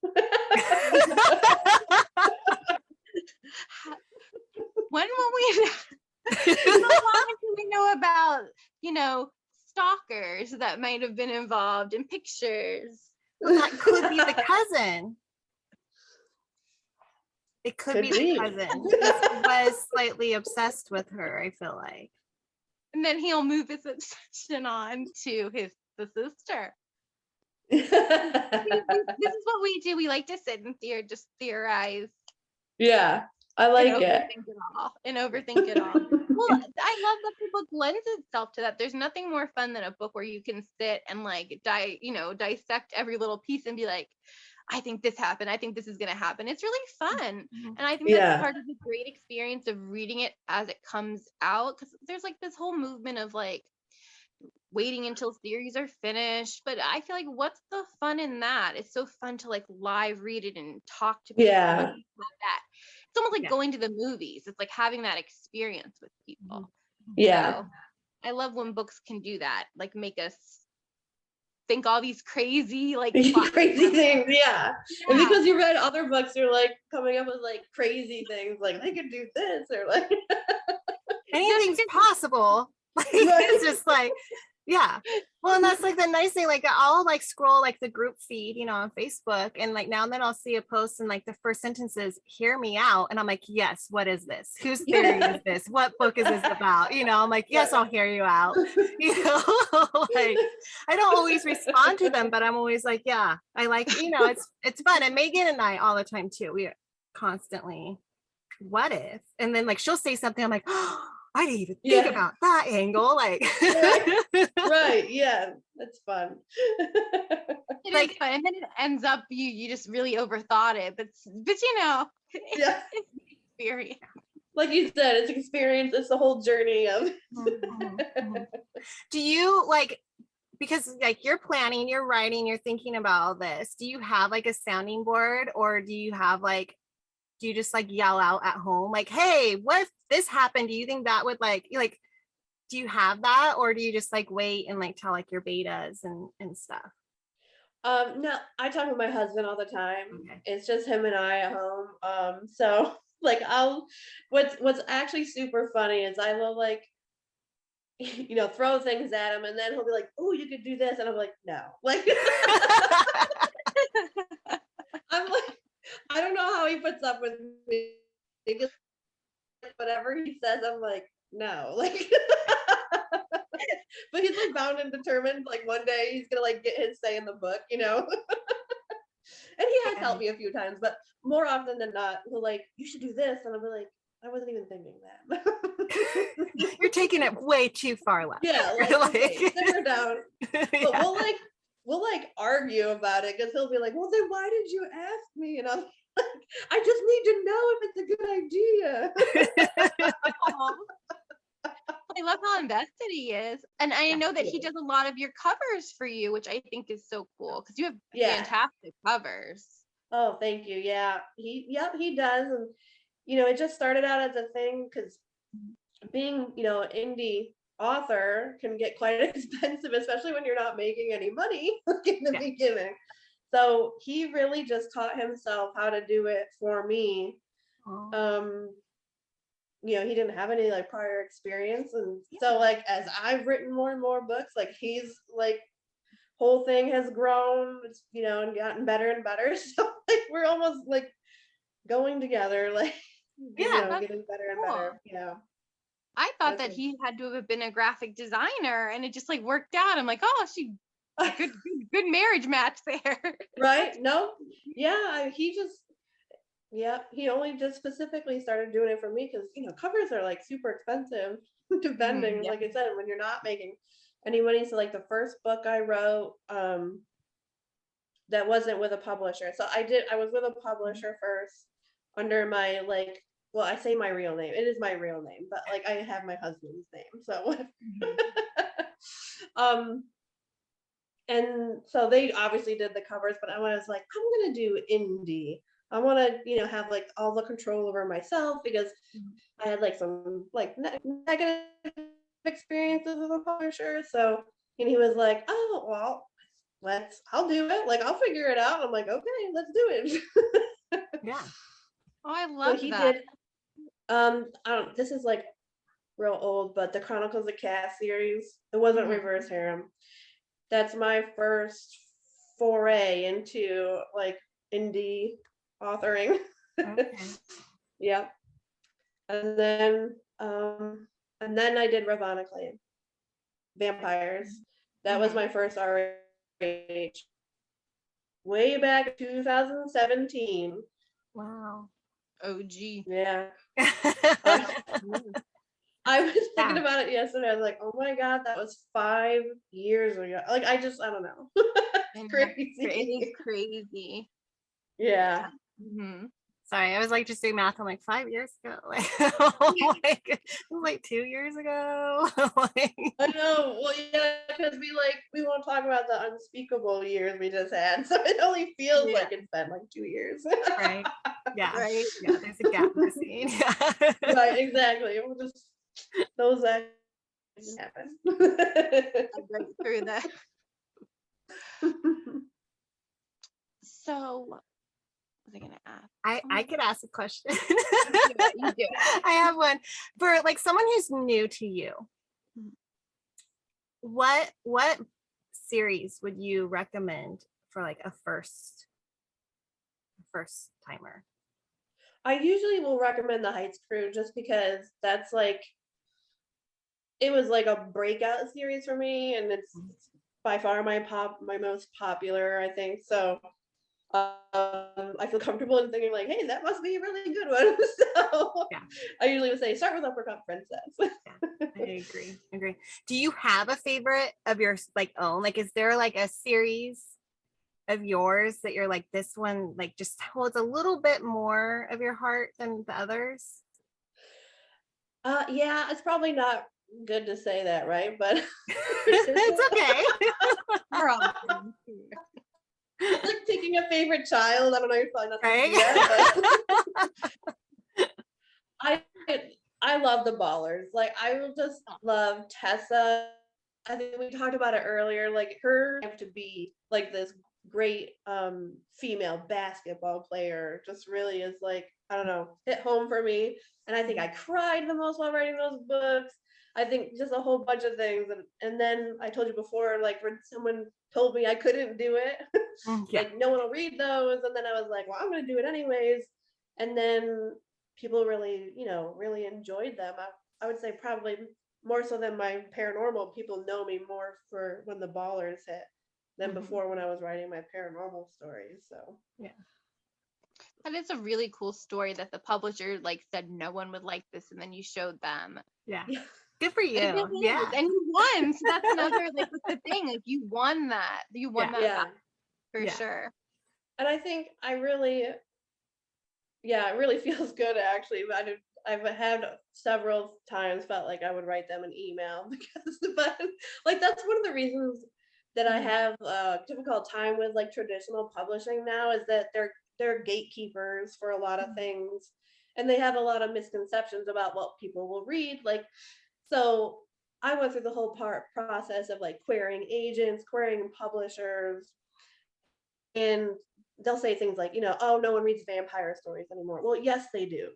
When will we? How long do we know about stalkers that might have been involved in pictures? Well, that could be the cousin. It could be the cousin. He was slightly obsessed with her, I feel like. And then he'll move his obsession on to the sister. This is what we do. We like to sit and theorize. Yeah, I like it. And overthink it all. Well, I love that the book lends itself to that. There's nothing more fun than a book where you can sit and like dissect every little piece and be like, I think this happened. I think this is going to happen. It's really fun. And I think that's part of the great experience of reading it as it comes out. Because there's like this whole movement of like waiting until series are finished. But I feel like what's the fun in that? It's so fun to like live read it and talk to people. Yeah. That. It's almost like going to the movies. It's like having that experience with people. Yeah. So I love when books can do that. Like make us think all these crazy crazy things. Yeah. And because you read other books, you're like coming up with like crazy things, like they could do this or like anything's possible. Like, it's just like, yeah. Well, and that's like the nice thing, like I'll like scroll like the group feed, on Facebook, and like now and then I'll see a post and like the first sentence is hear me out, and I'm like, yes, what is this? Whose theory is this? What book is this about? I'm like, yes, I'll hear you out. Like I don't always respond to them, but I'm always like, yeah, I like, it's fun. And Megan and I all the time too, we are constantly what if, and then like she'll say something, I'm like, oh, I didn't even think about that angle. Like, right. Yeah, that's fun. It is fun, and then it ends up you just really overthought it, but it's experience. Like you said, it's experience. It's the whole journey of. Do you like, because like you're planning, you're writing, you're thinking about all this? Do you have like a sounding board, or do you have like? Do you just like yell out at home like, hey, what if this happened? Do you think that would like, do you have that, or do you just like wait and like tell like your betas and stuff? No, I talk with my husband all the time. Okay. It's just him and I at home. So like what's actually super funny is I will like, throw things at him, and then he'll be like, oh, you could do this. And I'm like, no, like, I'm like, I don't know how he puts up with me, because whatever he says, I'm like, no, like, but he's like bound and determined. Like one day he's gonna like get his say in the book, And he has helped me a few times, but more often than not, he'll like, you should do this, and I'll be like, I wasn't even thinking that. You're taking it way too far left. Yeah, like simmer down. But we'll argue about it, because he'll be like, well, then why did you ask me? And I'm like, I just need to know if it's a good idea. I I love how invested he is. And I know that he does a lot of your covers for you, which I think is so cool because you have fantastic covers. Oh, thank you. Yeah. He does. And, it just started out as a thing because being, an indie author can get quite expensive, especially when you're not making any money in the beginning. So he really just taught himself how to do it for me. He didn't have any like prior experience. And so like as I've written more and more books, like he's like whole thing has grown, and gotten better and better. So like we're almost like going together, like getting better and better. Yeah. I thought that he had to have been a graphic designer and it just like worked out. I'm like, oh, good marriage match there. Right? No. Yeah, he only just specifically started doing it for me because covers are like super expensive depending, like I said, when you're not making any money. So like the first book I wrote, that wasn't with a publisher. So I was with a publisher first under my well, I say my real name. It is my real name, but like I have my husband's name. So and so they obviously did the covers, but I was like, I'm gonna do indie. I want to, have like all the control over myself because I had like some like negative experiences with a publisher. So, and he was like, oh, well, I'll do it. Like, I'll figure it out. I'm like, okay, let's do it. Yeah. Oh, I love he that. did. This is like real old, but the Chronicles of Cass series, it wasn't Reverse Harem. That's my first foray into like indie authoring. Okay. Yep. And then I did Ironically Vampires. That was my first RH way back in 2017. Wow. OG. Yeah. I was thinking about it yesterday. I was like, oh my God, that was 5 years ago. Like, I don't know. Crazy. It is crazy. Yeah. Mm-hmm. Sorry, I was like just doing math. I'm like 5 years ago. Like 2 years ago. I know. Well, yeah, because we won't talk about the unspeakable years we just had, so it only feels like it's been like 2 years. Right. Yeah. Right. Yeah. There's a gap missing. Yeah. Right. Exactly. It will just those that happen. I'm right through that. So, what was I gonna ask? I could ask a question. You do it. I have one for like someone who's new to you. What series would you recommend for like a first timer? I usually will recommend The Heights Crew just because that's like it was like a breakout series for me, and it's by far my most popular, I think. So I feel comfortable in thinking like, hey, that must be a really good one. So I usually would say start with Uppercut Princess. I agree. Do you have a favorite of your like own? Like, is there like a series of yours that you're like, this one like just holds a little bit more of your heart than the others? Yeah, it's probably not good to say that, right? But it's okay. It's like taking a favorite child. I don't know, you're probably not right? But I love the Ballers. Like, I will just love Tessa. I think we talked about it earlier. Like, her to be like this great female basketball player just really is like, I don't know, hit home for me. And I think I cried the most while writing those books. I think just a whole bunch of things. And then I told you before, like when someone told me I couldn't do it, like no one will read those. And then I was like, well, I'm going to do it anyways. And then people really, really enjoyed them. I would say probably more so than my paranormal. People know me more for when the Ballers hit than before when I was writing my paranormal stories. So And it's a really cool story that the publisher like said no one would like this, and then you showed them. Yeah. Good for you. Yeah. And you won. So that's another like the thing. Like you won that. You won that for sure. And I think it really feels good actually. I've had several times felt like I would write them an email because, but like that's one of the reasons that I have a difficult time with like traditional publishing now is that they're gatekeepers for a lot of things, and they have a lot of misconceptions about what people will read. Like, so I went through the whole process of like querying agents, querying publishers, and they'll say things like, oh, no one reads vampire stories anymore. Well, yes, they do.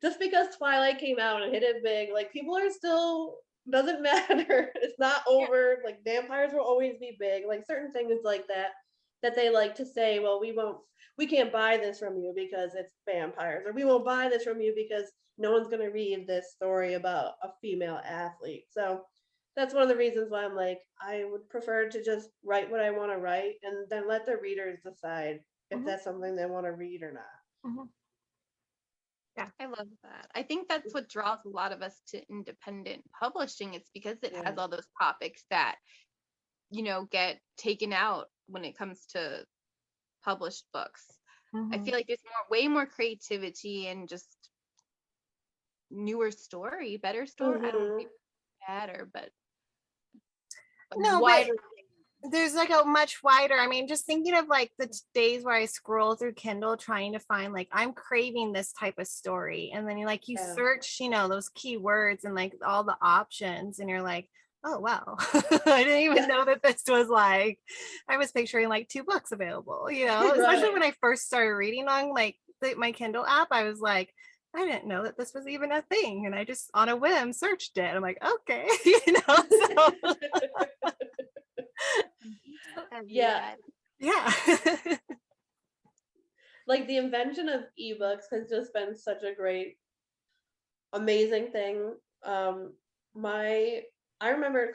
Just because Twilight came out and hit it big, like people are still, doesn't matter. It's not over. Like vampires will always be big. Like certain things like that they like to say, well, we can't buy this from you because it's vampires, or we won't buy this from you because no one's going to read this story about a female athlete. So that's one of the reasons why I'm like, I would prefer to just write what I want to write and then let the readers decide if that's something they want to read or not. Yeah, I love that. I think that's what draws a lot of us to independent publishing. It's because it has all those topics that, get taken out when it comes to published books. I feel like there's way more creativity and just newer story, better story. I don't know if better, but no, wider. But there's like a much wider, I mean, just thinking of like the days where I scroll through Kindle trying to find like I'm craving this type of story, and then you search those keywords and like all the options, and you're like, oh wow, I didn't even know that this was like, I was picturing like 2 books available, especially when I first started reading on like my Kindle app. I was like, I didn't know that this was even a thing, and I just on a whim searched it. I'm like, okay, so yeah like the invention of ebooks has just been such a great, amazing thing. I remember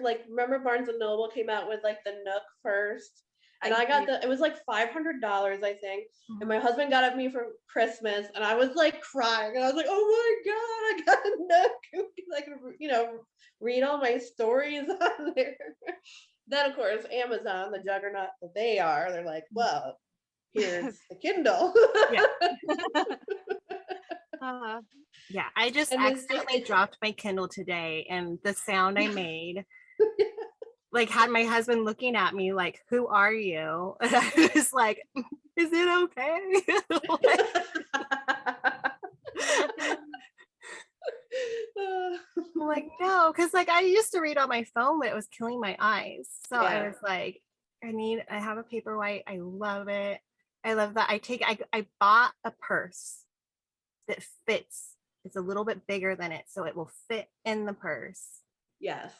Barnes and Noble came out with like the Nook first, and I got it was like $500, I think, and my husband got it for me for Christmas, and I was like crying, and I was like, oh my god, I got a Nook, I can read all my stories on there. Then of course Amazon, the juggernaut that they're like, well, here's the Kindle. Yeah, I just accidentally dropped my Kindle today, and the sound I made like had my husband looking at me like, who are you? And I was like, is it okay? I'm like, no, because like I used to read on my phone, but it was killing my eyes. So I was like, I have a Paperwhite. I love it. I love that. I bought a purse that fits. It's a little bit bigger than it, so it will fit in the purse. Yes.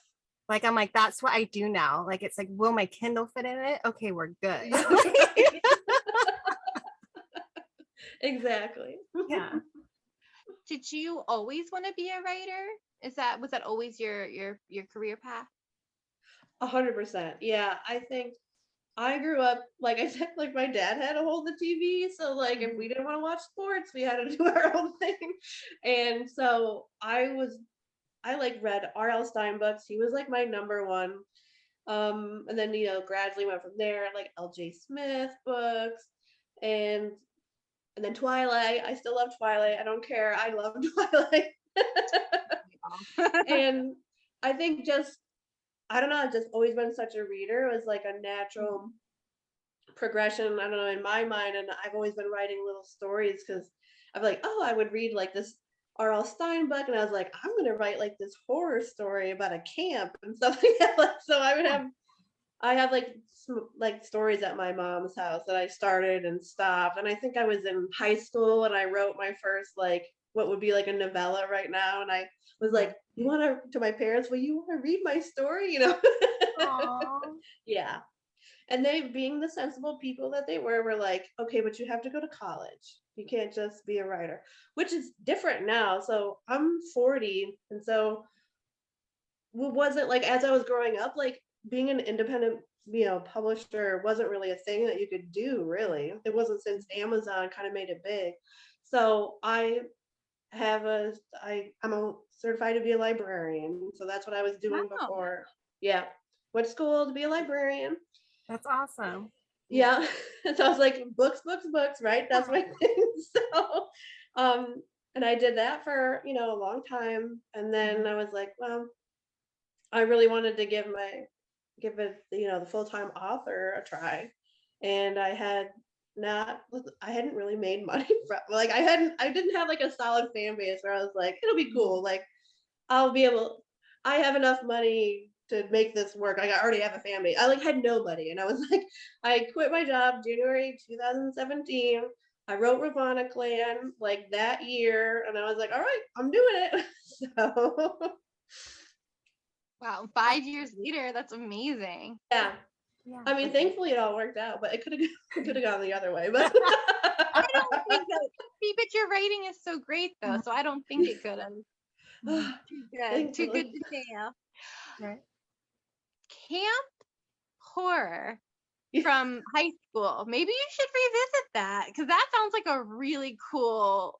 Like I'm like, that's what I do now. Like it's like, will my Kindle fit in it? Okay, we're good. Exactly. Yeah. Did you always want to be a writer? Was that always your career path? 100%. Yeah, I think I grew up, like I said, like my dad had to hold the TV. So like if we didn't want to watch sports, we had to do our own thing. And so I like read R.L. Stine books. He was like my number one. And then, gradually went from there, like L.J. Smith books, and then Twilight. I still love Twilight. I don't care. I love Twilight. And I think I don't know, I've just always been such a reader. It was like a natural progression, I don't know, in my mind. And I've always been writing little stories because I'm like, oh, I would read like this R.L. Stine book, and I was like, I'm going to write like this horror story about a camp and stuff like that. So I have like stories at my mom's house that I started and stopped. And I think I was in high school and I wrote my first like what would be like a novella right now. And I was like, to my parents, will you want to read my story? Yeah. And they, being the sensible people that they were like, okay, but you have to go to college. You can't just be a writer, which is different now. So I'm 40. And so wasn't like, as I was growing up, like being an independent, publisher wasn't really a thing that you could do, really. It wasn't since Amazon kind of made it big. So I'm certified to be a librarian. So that's what I was doing before. Yeah. Went to school to be a librarian. That's awesome. Yeah. So I was like, books, right? That's my thing. So And I did that for, a long time. And then I was like, well, I really wanted to give it, the full-time author a try. And I hadn't really made money like I didn't have like a solid fan base where I was like, it'll be cool. Like I have enough money to make this work. Like I already have a fan base. I like had nobody. And I was like, I quit my job January 2017. I wrote Ravana Clan like that year. And I was like, all right, I'm doing it. So Wow, 5 years later, that's amazing. yeah. I mean, thankfully it all worked out, but it could have gone the other way. But I don't think that. See, but your writing is so great though, so I don't think it could have. Too good to fail. Right. Camp horror from high school. Maybe you should revisit that because that sounds like a really cool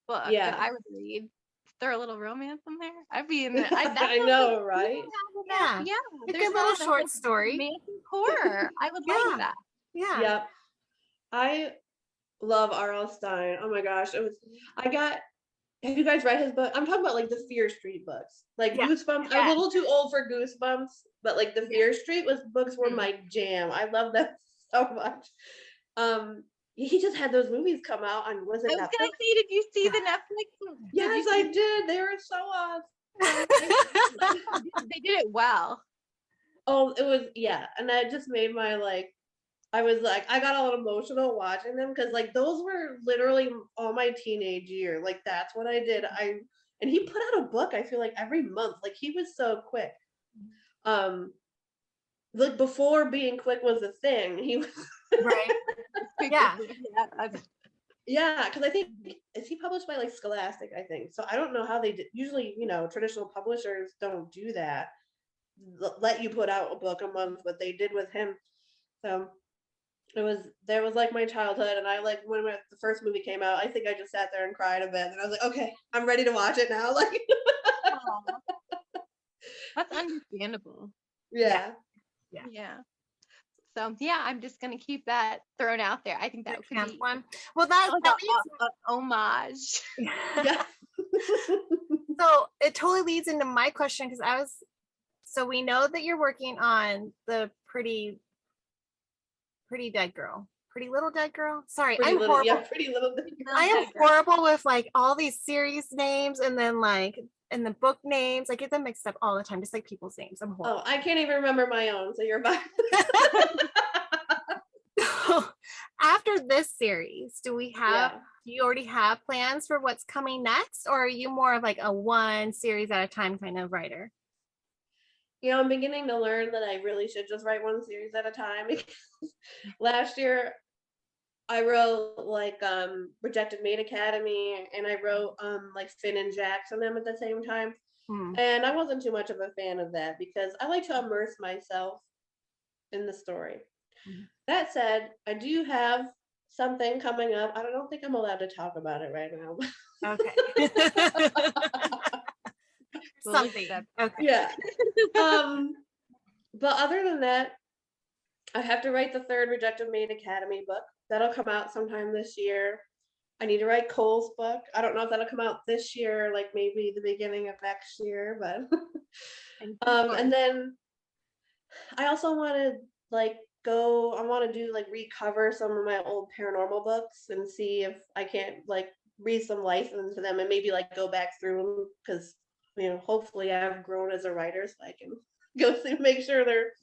book that I would read. Throw a little romance in there. I'd be in there. I know, right? Yeah. A good little short story. Romantic horror. I would like that. Yeah. Yep. I love R.L. Stine. Oh my gosh. Have you guys read his book? I'm talking about like the Fear Street books. Like Goosebumps. I'm a little too old for Goosebumps, but like the Fear Street books were my jam. I love them so much. He just had those movies come out on, was it Netflix? I was gonna say, did you see the Netflix? Yes, I did. They were so awesome. They did it well. Oh, it was, and that just made my I was like, I got all emotional watching them because like those were literally all my teenage year. Like that's what I did. And he put out a book, I feel like every month. Like he was so quick. Like before being quick was a thing, he was right. Yeah, because I think is he published by like Scholastic, I think. So I don't know how they did. Usually, traditional publishers don't do that. Let you put out a book a month, but they did with him. So there was like my childhood, and I like when the first movie came out, I think I just sat there and cried a bit, and I was like, okay, I'm ready to watch it now. Like that's understandable. Yeah. So I'm just gonna keep that thrown out there. I think that could be one. Well, that leads homage. Yeah. So it totally leads into my question because so we know that you're working on the pretty dead girl. Pretty Little Dead Girl. Sorry, Pretty I'm little, horrible. Yeah, Pretty Little Dead Girl. I am horrible with like all these series names and then and the book names. I get them mixed up all the time, just like people's names. I'm horrible. Oh, I can't even remember my own, so you're fine. So, after this series, do you already have plans for what's coming next, or are you more of like a one series at a time kind of writer? I'm beginning to learn that I really should just write one series at a time because last year I wrote like Rejected Maid Academy, and I wrote like Finn and Jax and them at the same time. And I wasn't too much of a fan of that because I like to immerse myself in the story. That said, I do have something coming up. I don't think I'm allowed to talk about it right now. Okay. Something. Okay. Yeah. But other than that, I have to write the third Rejected Maid Academy book. That'll come out sometime this year. I need to write Cole's book. I don't know if that'll come out this year, like maybe the beginning of next year, but and then I also want to I want to do recover some of my old paranormal books and see if I can't breathe some life into them and maybe go back through them because hopefully I've grown as a writer so I can go through, make sure they're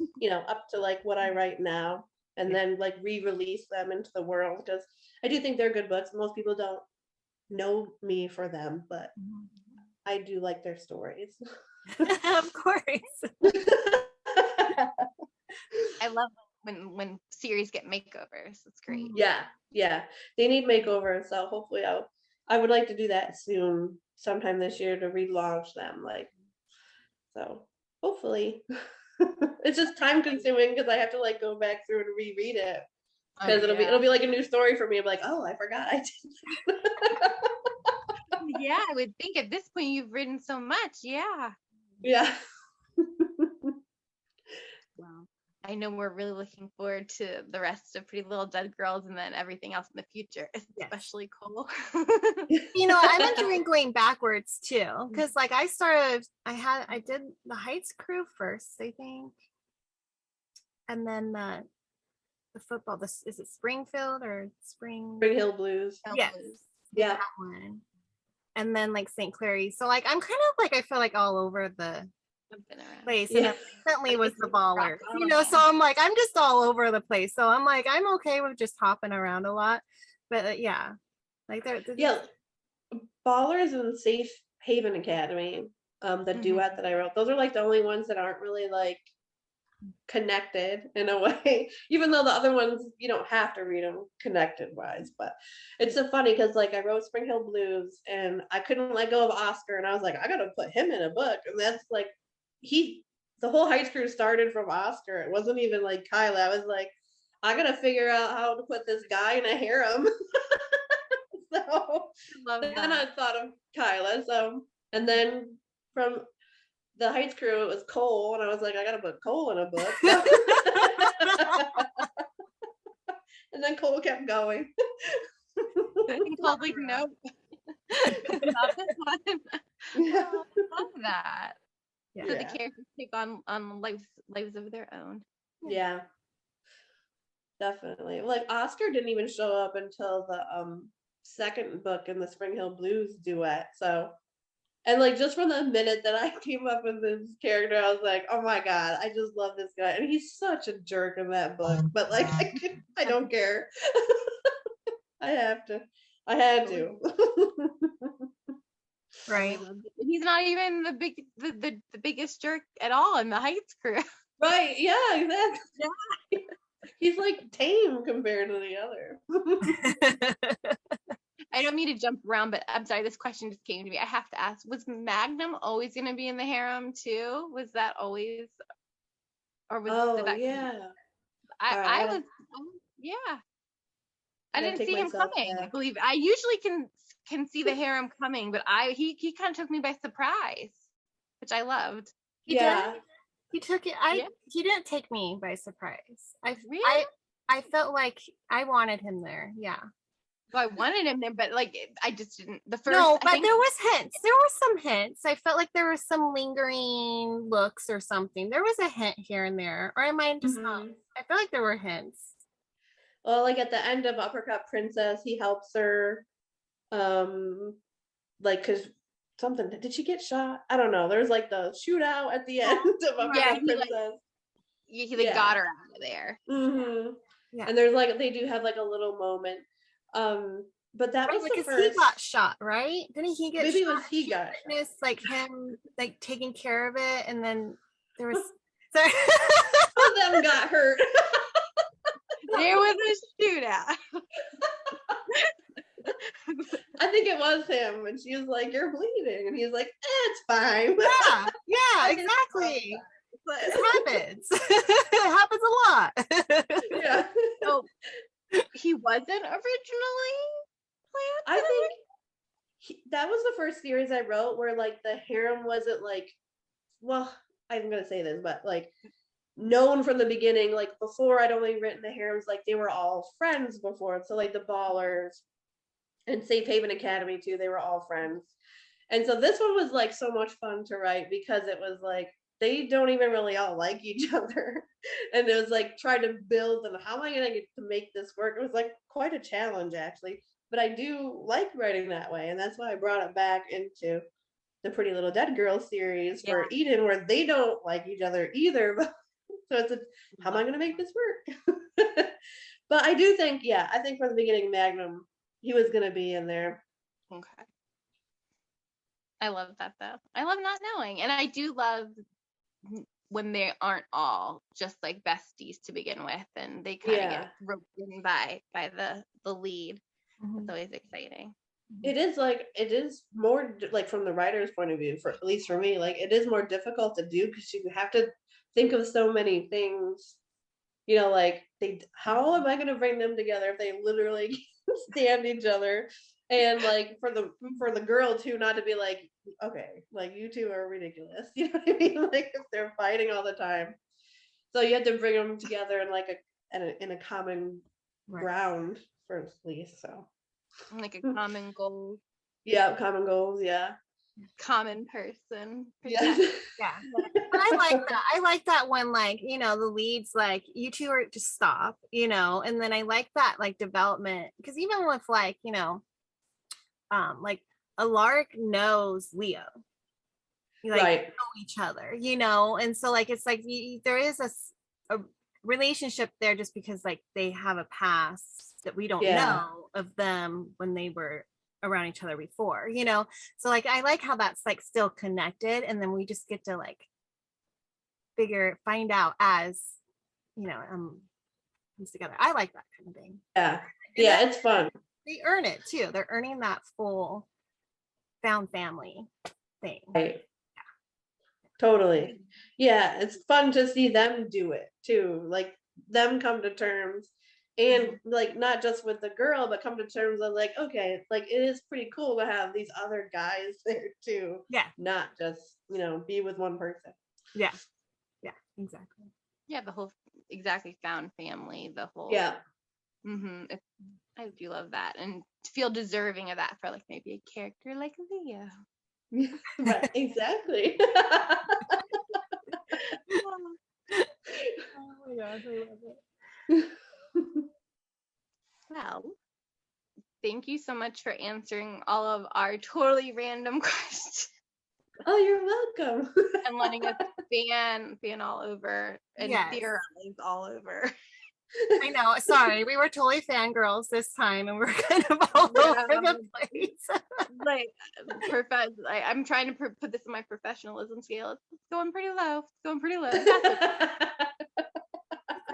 up to what I write now, and then re-release them into the world because I do think they're good books. Most people don't know me for them, but I do like their stories. Of course. I love when series get makeovers. It's great. Yeah, they need makeovers, so hopefully I would like to do that soon, sometime this year, to relaunch them. So hopefully. It's just time consuming because I have to go back through and reread it because it'll be like a new story for me. I'm like, oh, I forgot I did. Yeah, I would think at this point you've written so much. Yeah. Wow. I know we're really looking forward to the rest of Pretty Little Dead Girls and then everything else in the future, especially Cole. I'm enjoying going backwards too, because like I did the Heights crew first, I think, and then the football. Is it Springfield or Spring Hill Blues? Yes, yeah, that one. And then like St. Clary. So like I'm kind of like I feel like all over the place, and recently was the Baller. So I'm like I'm just all over the place. So I'm like I'm okay with just hopping around a lot, but yeah, like they're Ballers and Safe Haven Academy, the duet that I wrote. Those are like the only ones that aren't really like connected in a way, even though the other ones you don't have to read them connected wise. But it's so funny because like I wrote Spring Hill Blues and I couldn't let go of Oscar, and I was like I gotta put him in a book, and that's like the whole Heights crew started from Oscar. It wasn't even like Kyla. I was like I gotta figure out how to put this guy in a harem. So then I thought of Kyla. So and then from the Heights crew, it was Cole, and I was like, I gotta put Cole in a book. And then Cole kept going. And Cole's like, nope, not this one. Yeah. Oh, I love that. Yeah. So the characters take on lives of their own. Yeah, definitely. Like Oscar didn't even show up until the second book in the Spring Hill Blues duet. So. And like just from the minute that I came up with this character, I was like, "Oh my god, I just love this guy," and he's such a jerk in that book. But like, I don't care. I had to. Right. He's not even the biggest jerk at all in the Heights crew. Right? Yeah, exactly. Yeah. He's like tame compared to the other. I don't mean to jump around, but I'm sorry, this question just came to me. I have to ask, was Magnum always going to be in the harem too? Was that always, or was yeah. I was, yeah. I didn't see him coming. I believe I usually can see the harem coming, but he kind of took me by surprise, which I loved. He did. He took it. He didn't take me by surprise. I felt like I wanted him there. Yeah. Well, I wanted him there, but like I just didn't. The first no, but there was hints. There were some hints. I felt like there was some lingering looks or something. There was a hint here and there, or am I just not? I feel like there were hints. Well, like at the end of Uppercut Princess, he helps her, like because something. Did she get shot? I don't know. There's like the shootout at the end of Uppercut Princess. He got her out of there. Yeah. And there's like they do have like a little moment. But that was the first. He got shot, right? Didn't he get maybe shot? It was he got shot. Like him like taking care of it, and then there was sorry. All of them got hurt. There was a shootout. I think it was him, and she was like, "You're bleeding," and he's like, "It's fine." Yeah, exactly. It happens. It happens a lot. Yeah. So he wasn't originally planned. I think that was the first series I wrote where like the harem wasn't like, well, I'm gonna say this, but like known from the beginning. Like before, I'd only written the harems like they were all friends before. So like the Ballers and Safe Haven Academy too, they were all friends. And so this one was like so much fun to write because it was like they don't even really all like each other. And it was like trying to build and how am I gonna get to make this work? It was like quite a challenge actually. But I do like writing that way, and that's why I brought it back into the Pretty Little Dead Girls series for Eden, where they don't like each other either. So it's how am I going to make this work? But I do think, I think from the beginning, Magnum, he was going to be in there. Okay. I love that though. I love not knowing, and I do love when they aren't all just like besties to begin with, and they kind of get roped in by the lead. It's always exciting. It is more like from the writer's point of view, for at least for me, like it is more difficult to do because you have to think of so many things, like how am I going to bring them together if they literally can't stand each other? And like for the girl too, not to be like, okay, like you two are ridiculous, you know what I mean? Like if they're fighting all the time. So you have to bring them together in like in a common Right. ground, firstly. So Like a common goal, yeah, common goals. Yeah. common person. Yeah. Yeah. But I like that. I like that when, like, you know, the leads, like, you two are just stop, you know, and then I like that, like, development, because even with, like, you know, like, Alaric knows Leo, like, Right. they know each other, you know, and so, like, it's like there is a relationship there just because, like, they have a past that we don't know of them when they were around each other before, you know. So, like, I like how that's, like, still connected, and then we just get to, like, find out as, you know, comes together. I like that kind of thing. Yeah. Yeah, it's fun. They earn it too. They're earning that full found family thing. Right. Totally. Yeah, it's fun to see them do it too. Like them come to terms and like not just with the girl, but come to terms of like, okay, like it is pretty cool to have these other guys there too. Yeah. Not just, you know, be with one person. Yeah. Yeah, exactly. Yeah, the whole found family, the whole I do love that and feel deserving of that for like maybe a character like Leo. Right, exactly. Oh my gosh, I love it. Well, thank you so much for answering all of our totally random questions. Oh, you're welcome. And letting us fan all over and theorize all over. I know. Sorry, we were totally fangirls this time, and we're kind of all over the place. Like, I'm trying to put this in my professionalism scale. It's going pretty low. It's going pretty low.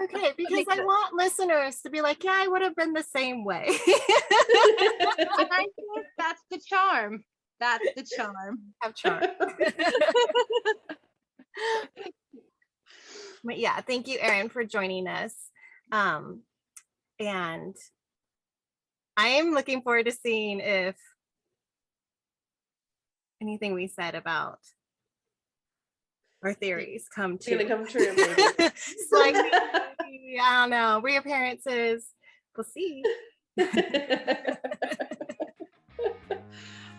Okay, because I want listeners to be like, yeah, I would have been the same way. And I think that's the charm. That's the charm. Have charm. But yeah, thank you, Erin, for joining us. And I am looking forward to seeing if anything we said about our theories come true. It's gonna come true. It's like, I don't know, reappearances. We'll see.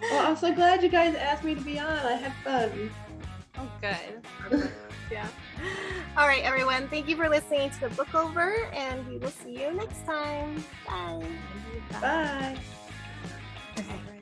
Well, I'm so glad you guys asked me to be on. I had fun. Oh, good. Yeah. All right, everyone. Thank you for listening to the Book Over, and we will see you next time. Bye. Bye. Okay.